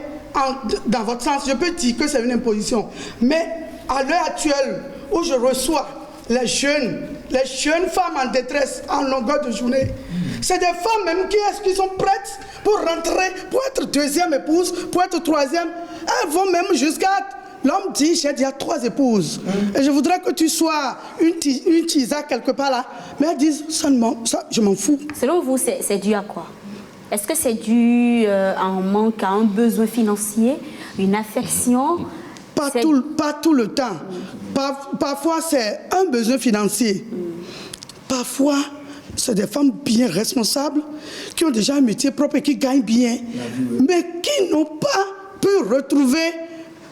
S5: dans votre sens, je peux dire que c'est une imposition. Mais à l'heure actuelle, où je reçois les jeunes femmes en détresse en longueur de journée, c'est des femmes même qui sont prêtes pour rentrer, pour être deuxième épouse, pour être troisième. Elles vont même jusqu'à... L'homme dit, j'ai déjà 3 épouses. Et je voudrais que tu sois une tisa quelque part là. Mais elles disent, ça, je m'en fous.
S1: Selon vous, c'est dû à quoi? Est-ce que c'est dû à un manque, à un besoin financier, une affection?
S5: Pas tout le temps. Parfois, c'est un besoin financier. Parfois, c'est des femmes bien responsables, qui ont déjà un métier propre et qui gagnent bien, mais qui n'ont pas pu retrouver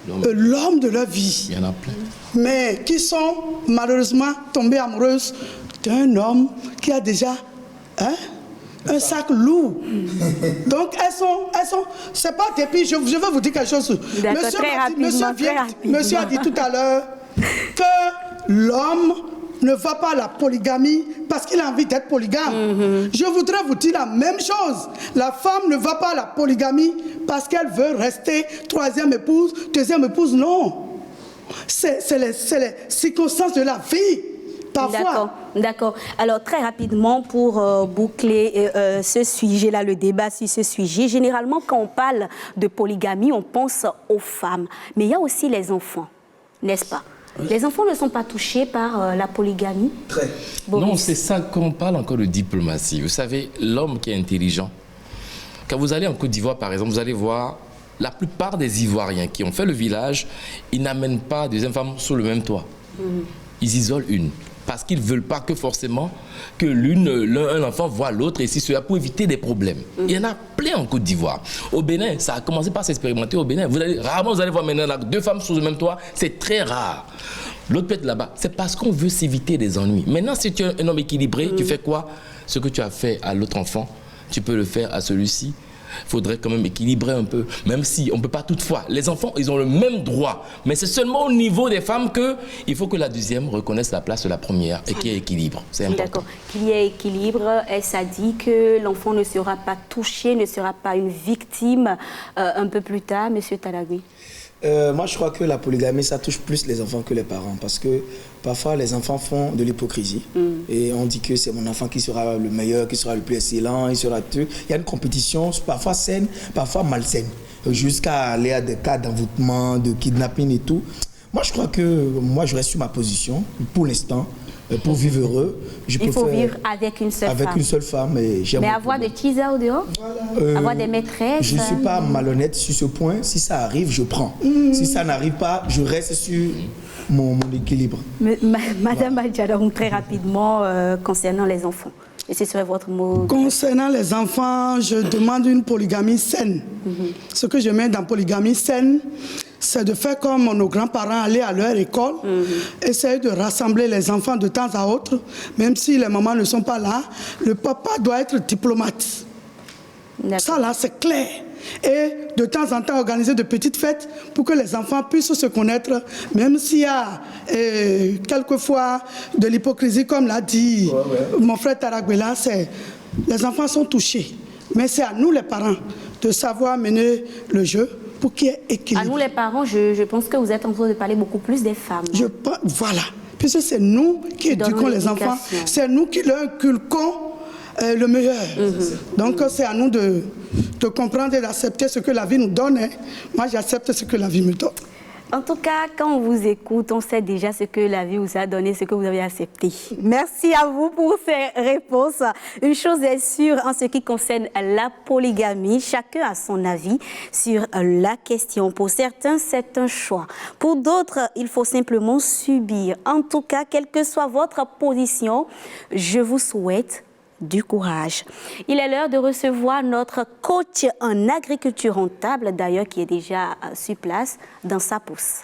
S5: l'homme de leur vie.
S2: Il y en a plein.
S5: Mais qui sont malheureusement tombées amoureuses d'un homme qui a déjà un sac lourd. Donc elles sont c'est pas depuis, je vais vous dire quelque chose. Monsieur a dit tout à l'heure que l'homme ne va pas à la polygamie parce qu'il a envie d'être polygame. Je voudrais vous dire la même chose. La femme ne va pas à la polygamie parce qu'elle veut rester 3e épouse, 2e épouse, non. C'est les circonstances de la vie.
S1: D'accord. Alors, très rapidement, pour boucler ce sujet-là, le débat sur ce sujet, généralement, quand on parle de polygamie, on pense aux femmes. Mais il y a aussi les enfants, n'est-ce pas? Oui. Les enfants ne sont pas touchés par la polygamie?
S3: Très.
S2: Non, c'est ça qu'on parle encore de diplomatie. Vous savez, l'homme qui est intelligent, quand vous allez en Côte d'Ivoire, par exemple, vous allez voir la plupart des Ivoiriens qui ont fait le village, ils n'amènent pas deuxième femme sous le même toit. Ils isolent une. Parce qu'ils ne veulent pas que forcément que un enfant voit l'autre et si cela pour éviter des problèmes. Il y en a plein en Côte d'Ivoire. Au Bénin, ça a commencé par s'expérimenter au Bénin. Rarement vous allez voir maintenant là, 2 femmes sous le même toit, c'est très rare. L'autre peut être là-bas. C'est parce qu'on veut s'éviter des ennuis. Maintenant, si tu es un homme équilibré, tu fais quoi? Ce que tu as fait à l'autre enfant, tu peux le faire à celui-ci. Il faudrait quand même équilibrer un peu, même si on ne peut pas toutefois. Les enfants, ils ont le même droit, mais c'est seulement au niveau des femmes qu'il faut que la deuxième reconnaisse la place de la première et qu'il y ait équilibre. C'est important.
S1: D'accord. Qu'il y ait équilibre, ça dit que l'enfant ne sera pas touché, ne sera pas une victime un peu plus tard, Monsieur Talagbe.
S3: Moi, je crois que la polygamie, ça touche plus les enfants que les parents parce que parfois, les enfants font de l'hypocrisie et on dit que c'est mon enfant qui sera le meilleur, qui sera le plus excellent, il sera tout. Il y a une compétition parfois saine, parfois malsaine, jusqu'à aller à des cas d'envoûtement, de kidnapping et tout. Moi, je crois que je reste sur ma position pour l'instant. Pour vivre heureux,
S1: il faut vivre avec une seule femme.
S3: Avec une seule femme. Mais
S1: avoir des teasers au dehors, avoir des maîtresses.
S3: Je ne suis pas malhonnête sur ce point. Si ça arrive, je prends. Si ça n'arrive pas, je reste sur mon équilibre.
S1: Madame Adjada, très rapidement, concernant les enfants. Et ce serait votre mot.
S5: Concernant les enfants, je demande une polygamie saine. Ce que je mets dans polygamie saine, c'est de faire comme nos grands-parents, aller à leur école, essayer de rassembler les enfants de temps à autre, même si les mamans ne sont pas là. Le papa doit être diplomate. Ça là, c'est clair. Et de temps en temps, organiser de petites fêtes pour que les enfants puissent se connaître, même s'il y a quelquefois de l'hypocrisie, comme l'a dit mon frère Taraguela, les enfants sont touchés. Mais c'est à nous les parents de savoir mener le jeu pour qu'il y ait équilibre.
S1: À nous les parents, je pense que vous êtes en train de parler beaucoup plus des femmes.
S5: Voilà, puisque c'est nous qui éduquons les enfants, c'est nous qui leur inculquons le meilleur. Donc c'est à nous de comprendre et d'accepter ce que la vie nous donne. Moi, j'accepte ce que la vie me donne.
S1: En tout cas, quand on vous écoute, on sait déjà ce que la vie vous a donné, ce que vous avez accepté. Merci à vous pour ces réponses. Une chose est sûre en ce qui concerne la polygamie, chacun a son avis sur la question. Pour certains, c'est un choix. Pour d'autres, il faut simplement subir. En tout cas, quelle que soit votre position, je vous souhaite du courage. Il est l'heure de recevoir notre coach en agriculture rentable, d'ailleurs qui est déjà sur place dans sa pousse.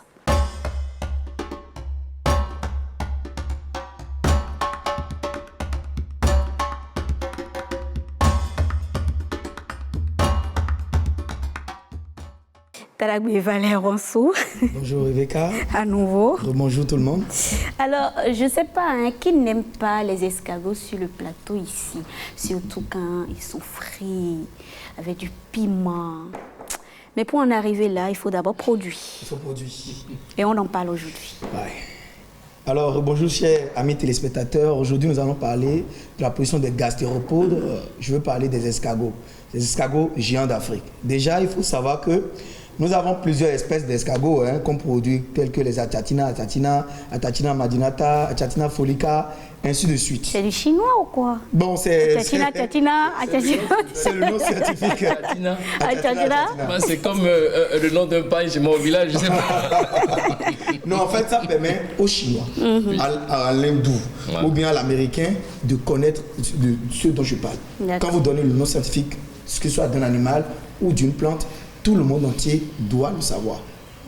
S1: Taragbe Valère Ronceau.
S3: Bonjour Rebecca.
S1: À nouveau.
S3: Bonjour tout le monde.
S1: Alors, je ne sais pas, qui n'aime pas les escargots sur le plateau ici, surtout quand ils sont frits, avec du piment. Mais pour en arriver là, il faut d'abord produire.
S3: Il faut produire.
S1: Et on en parle aujourd'hui.
S3: Ouais. Alors, bonjour chers amis téléspectateurs. Aujourd'hui, nous allons parler de la position des gastéropodes. Je veux parler des escargots géants d'Afrique. Déjà, il faut savoir que nous avons plusieurs espèces d'escargots qu'on produit, tels que les Achatina madinata, Achatina folica, ainsi de suite.
S1: C'est du chinois ou quoi?
S3: Bon, c'est...
S1: Achatina.
S3: C'est le nom scientifique.
S1: Achatina.
S2: C'est comme le nom d'un pain chez mon village, je sais pas.
S3: Non, en fait, ça permet aux Chinois, à l'hindou ou bien à l'américain de connaître de ce dont je parle. Quand vous donnez le nom scientifique, que ce soit d'un animal ou d'une plante, tout le monde entier doit le savoir.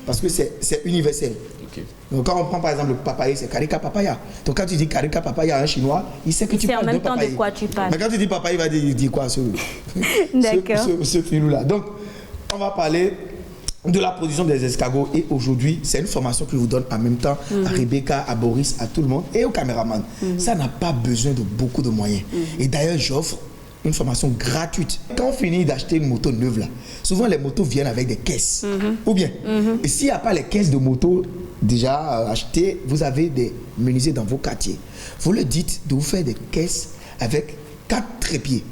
S3: Parce que c'est universel. Okay. Donc quand on prend par exemple le papaye, c'est Carica papaya. Donc quand tu dis Carica papaya à un Chinois, il sait que tu parles de papaye.
S1: En même temps de quoi tu parles.
S3: Mais quand tu dis papaye, il va dire quoi ce filou-là. Donc on va parler de la position des escargots. Et aujourd'hui, c'est une formation que je vous donne en même temps à Rebecca, à Boris, à tout le monde et au caméraman. Ça n'a pas besoin de beaucoup de moyens. Et d'ailleurs, j'offre une formation gratuite. Quand on finit d'acheter une moto neuve là, souvent les motos viennent avec des caisses. Ou bien, et s'il n'y a pas les caisses de moto déjà achetées, vous avez des menuisiers dans vos quartiers. Vous leur dites de vous faire des caisses avec 4 trépieds.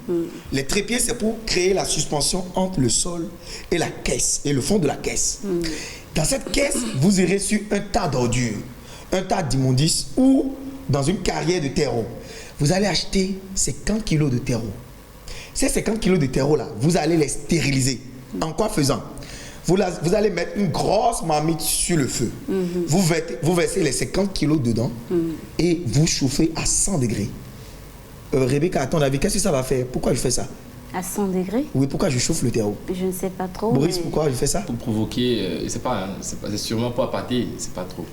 S3: Les trépieds, c'est pour créer la suspension entre le sol et la caisse, et le fond de la caisse. Dans cette caisse, vous irez sur un tas d'ordures, un tas d'immondices ou dans une carrière de terreau. Vous allez acheter 50 kilos de terreau. Ces 50 kilos de terreau là, vous allez les stériliser. En quoi faisant? Vous allez mettre une grosse marmite sur le feu. Vous versez les 50 kilos dedans et vous chauffez à 100 degrés. Rebecca, à ton avis, qu'est-ce que ça va faire? Pourquoi je fais ça?
S1: À 100 degrés?
S3: Oui, pourquoi je chauffe le terreau?
S1: Je ne sais pas trop.
S3: Boris, pourquoi je fais ça?
S2: Pour provoquer, c'est sûrement pas appâter, c'est pas trop.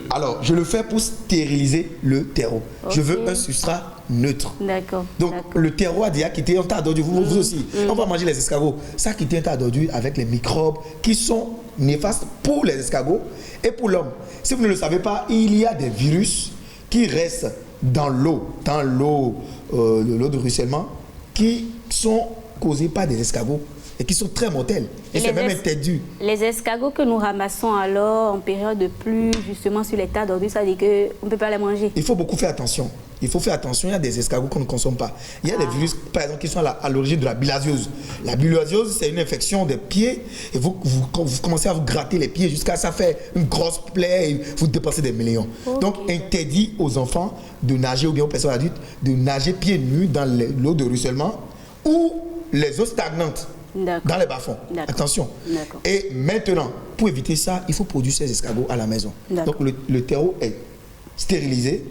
S3: Alors, je le fais pour stériliser le terreau. Okay. Je veux un substrat neutre.
S1: D'accord.
S3: Donc, le terreau a déjà quitté un tas d'ordures. Vous aussi. On va manger les escargots. Ça a quitté un tas d'ordures avec les microbes qui sont néfastes pour les escargots et pour l'homme. Si vous ne le savez pas, il y a des virus qui restent dans l'eau de ruissellement, qui sont causés par des escargots et qui sont très mortels. Et c'est même interdit.
S1: Les escargots que nous ramassons alors en période de pluie, justement sur les tas d'ordures, ça veut dire qu'on ne peut pas les manger.
S3: Il faut beaucoup faire attention. Il faut faire attention, il y a des escargots qu'on ne consomme pas. Il y a des virus, par exemple, qui sont à l'origine de la bilharziose. La bilharziose, c'est une infection des pieds et vous commencez à vous gratter les pieds jusqu'à ça fait une grosse plaie et vous dépensez des millions. Okay. Donc, interdit aux enfants de nager ou bien aux personnes adultes de nager pieds nus dans l'eau de ruissellement ou les eaux stagnantes dans les bas-fonds. Attention. Et maintenant, pour éviter ça, il faut produire ces escargots à la maison. Donc, le terreau est stérilisé.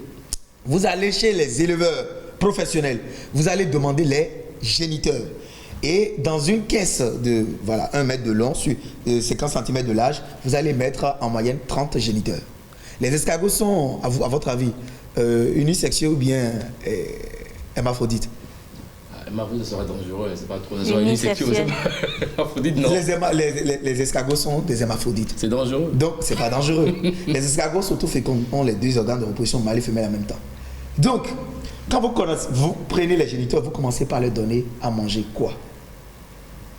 S3: Vous allez chez les éleveurs professionnels, vous allez demander les géniteurs. Et dans une caisse de 1 mètre de long sur 50 cm de large, vous allez mettre en moyenne 30 géniteurs. Les escargots sont, à votre avis, unisexuels ou bien hermaphrodites?
S2: Hermaphrodite, ça serait dangereux, c'est pas trop. Ça serait unisexuel. Hermaphrodite, non.
S3: Les escargots sont des hermaphrodites.
S2: C'est dangereux.
S3: Donc, c'est pas dangereux. Les escargots surtout ont les deux organes de reproduction mâle et femelle en même temps. Donc, quand vous prenez les géniteurs, vous commencez par leur donner à manger quoi?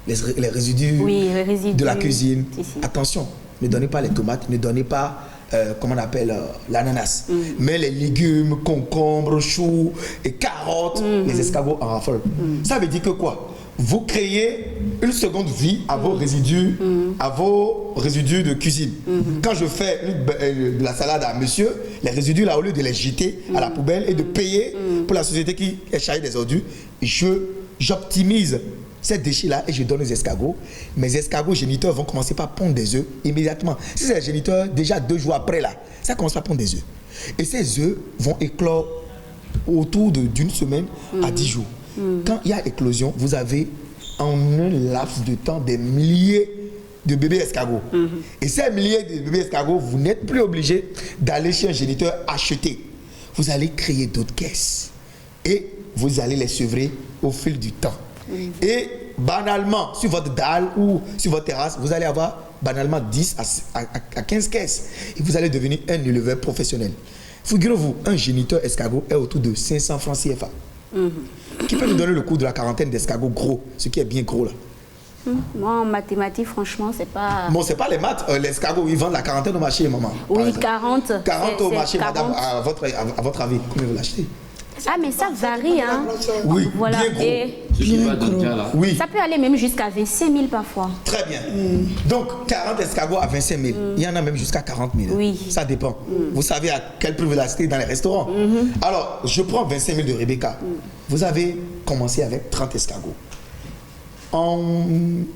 S3: Les résidus,
S1: les résidus
S3: de la cuisine. Attention, ne donnez pas les tomates, ne donnez pas comment on appelle l'ananas. Mais les légumes, concombres, choux et carottes, les escargots en raffolent. Ça veut dire que quoi? Vous créez une seconde vie à vos résidus, de cuisine. Quand je fais de la salade à monsieur, les résidus là, au lieu de les jeter à la poubelle et de payer pour la société qui est chargée des ordures, j'optimise ces déchets-là et je donne aux escargots. Mes escargots géniteurs vont commencer par pondre des œufs immédiatement. Si c'est les géniteurs, déjà 2 jours après là, ça commence à pondre des œufs. Et ces œufs vont éclore autour d'une semaine à 10 jours. Quand il y a éclosion, vous avez en un laps de temps des milliers de bébés escargots. Et ces milliers de bébés escargots, vous n'êtes plus obligé d'aller chez un géniteur acheter. Vous allez créer d'autres caisses et vous allez les sevrer au fil du temps. Et banalement, sur votre dalle ou sur votre terrasse, vous allez avoir banalement 10 à 15 caisses. Et vous allez devenir un éleveur professionnel. Figurez-vous, un géniteur escargot est autour de 500 francs CFA. Qui peut nous donner le coût de la quarantaine d'escargots gros, ce qui est bien gros là?
S1: Moi, en mathématiques, franchement, c'est pas...
S3: Bon, c'est pas les maths. L'escargot, ils vendent la quarantaine au marché, maman.
S1: Oui, 40.
S3: 40 au marché, 40. Madame, à votre avis, combien vous l'achetez?
S1: Ah, mais ça varie, hein?
S3: Oui,
S1: voilà.
S3: bien gros.
S2: Oui.
S1: Ça peut aller même jusqu'à 25 000 parfois.
S3: Très bien. Donc, 40 escargots à 25 000. Il y en a même jusqu'à 40 000.
S1: Oui.
S3: Ça dépend. Vous savez à quel prix vous l'achetez dans les restaurants. Alors, je prends 25 000 de Rebecca. Vous avez commencé avec 30 escargots. En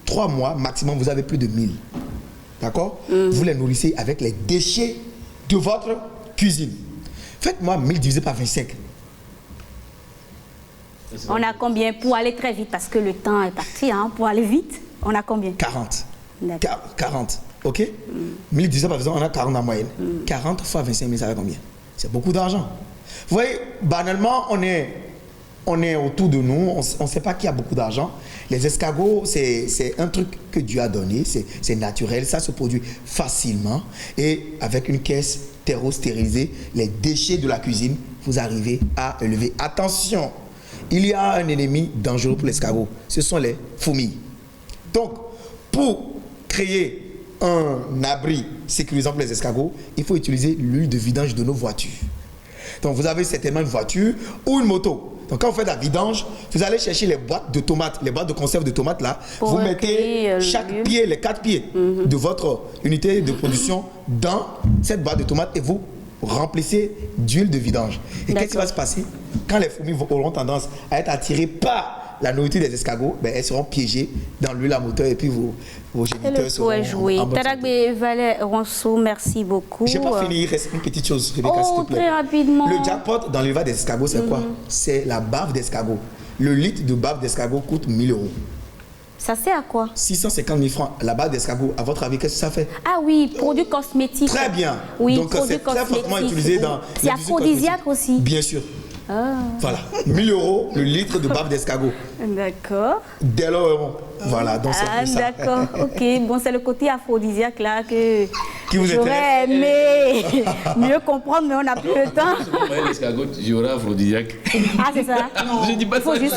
S3: 3 mois, maximum, vous avez plus de 1000. D'accord? Vous les nourrissez avec les déchets de votre cuisine. Faites-moi 1000 divisé par 25.
S1: On a combien pour aller très vite? Parce que le temps est parti, hein, pour aller vite. On a combien?
S3: 40. 40, ok? 1000 divisé par 25, on a 40 en moyenne. 40 fois 25 000, ça fait combien? C'est beaucoup d'argent. Vous voyez, banalement, on est autour de nous, on ne sait pas qui a beaucoup d'argent. Les escargots, c'est un truc que Dieu a donné, c'est naturel, ça se produit facilement. Et avec une caisse terreau stérilisée, les déchets de la cuisine, vous arrivez à élever. Attention! Il y a un ennemi dangereux pour l'escargot, ce sont les fourmis. Donc, pour créer un abri sécurisant pour les escargots, il faut utiliser l'huile de vidange de nos voitures. Donc, vous avez certainement une voiture ou une moto. Donc, quand vous faites la vidange, vous allez chercher les boîtes de tomates, les boîtes de conserve de tomates là. Vous mettez chaque pied, les 4 pieds de votre unité de production dans cette boîte de tomates et vous remplissez d'huile de vidange. Et qu'est-ce qui va se passer? Quand les fourmis auront tendance à être attirées par la nourriture des escargots, ben, elles seront piégées dans l'huile à moteur et puis vos géniteurs seront
S1: jouer. Taragbe Valère Ronceau, merci beaucoup.
S3: Je n'ai pas fini, il reste une petite chose, Rebecca, s'il te plaît.
S1: Très rapidement.
S3: Le jackpot dans l'élevage des escargots, c'est quoi? C'est la bave d'escargot. Le litre de bave d'escargot coûte 1000 €.
S1: Ça sert à quoi?
S3: 650 000 francs. La bave d'escargot, à votre avis, qu'est-ce que ça fait?
S1: Ah oui, produits cosmétiques.
S3: Très bien.
S1: Oui,
S3: donc c'est très fortement utilisé dans...
S1: C'est aphrodisiaque aussi.
S3: Bien sûr. Voilà, 1000 € le litre de bave d'escargot.
S1: D'accord.
S3: Dès lors, voilà, donc c'est ça.
S1: D'accord, ok. Bon, c'est le côté aphrodisiaque là que
S3: qui vous intéresse.
S1: J'aurais aimé mieux comprendre, mais on n'a plus le temps.
S2: L'escargot, j'aurais aphrodisiaque.
S1: Ah, c'est ça?
S5: Non,
S2: Je dis pas
S1: faut
S2: ça,
S1: juste-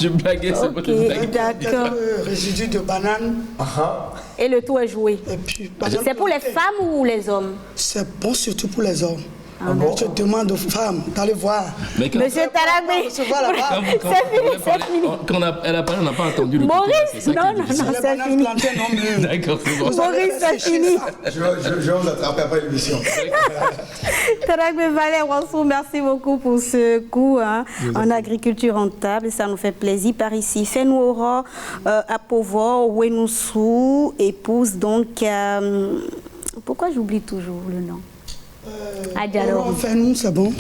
S2: je blaguais, c'est pas
S1: Ok,
S2: une blague.
S1: d'accord.
S5: Résidu de banane.
S1: Et le tout est joué.
S5: Et puis, banane
S1: C'est pour les
S5: plantain.
S1: femmes ou les hommes?
S5: C'est bon surtout pour les hommes.
S1: Ah bon?
S5: Je demande aux femmes d'aller voir.
S2: Mais quand,
S1: Monsieur Tarabé,
S5: Se voir là-bas.
S1: c'est fini.
S2: elle a parlé, on n'a pas entendu le
S1: Maurice,
S2: couplet, c'est ça
S1: non,
S2: qui est
S1: non,
S2: difficile.
S1: non,
S5: Les
S1: c'est
S5: bananes
S1: fini.
S5: plantains non mûres.
S2: D'accord, c'est bon.
S1: Maurice, c'est fini.
S3: Je vais vous attraper après l'émission.
S1: Tarabé Valère Wansou, merci beaucoup pour ce cours en agriculture rentable. Ça nous fait plaisir par ici. Fais-nous aura à Pauvre, Wenoussou, épouse donc. Pourquoi j'oublie toujours le nom? Adjalo.
S5: Fais-nous, c'est bon.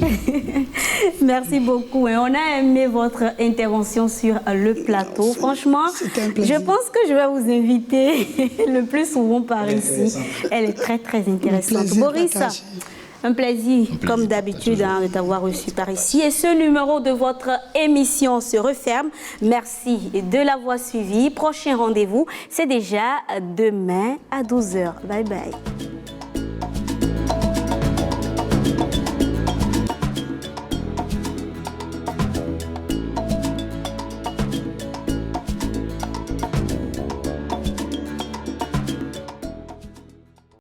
S1: Merci beaucoup. Et on a aimé votre intervention sur le plateau. Franchement,
S5: C'était un plaisir.
S1: je pense que je vais vous inviter le plus souvent par ici. Elle est très, très intéressante.
S5: plaisir
S1: Maurice,
S5: partagé.
S1: un plaisir, comme d'habitude, de t'avoir reçu par ici. Et ce numéro de votre émission se referme. Merci de l'avoir suivi. Prochain rendez-vous, c'est déjà demain à 12h. Bye bye.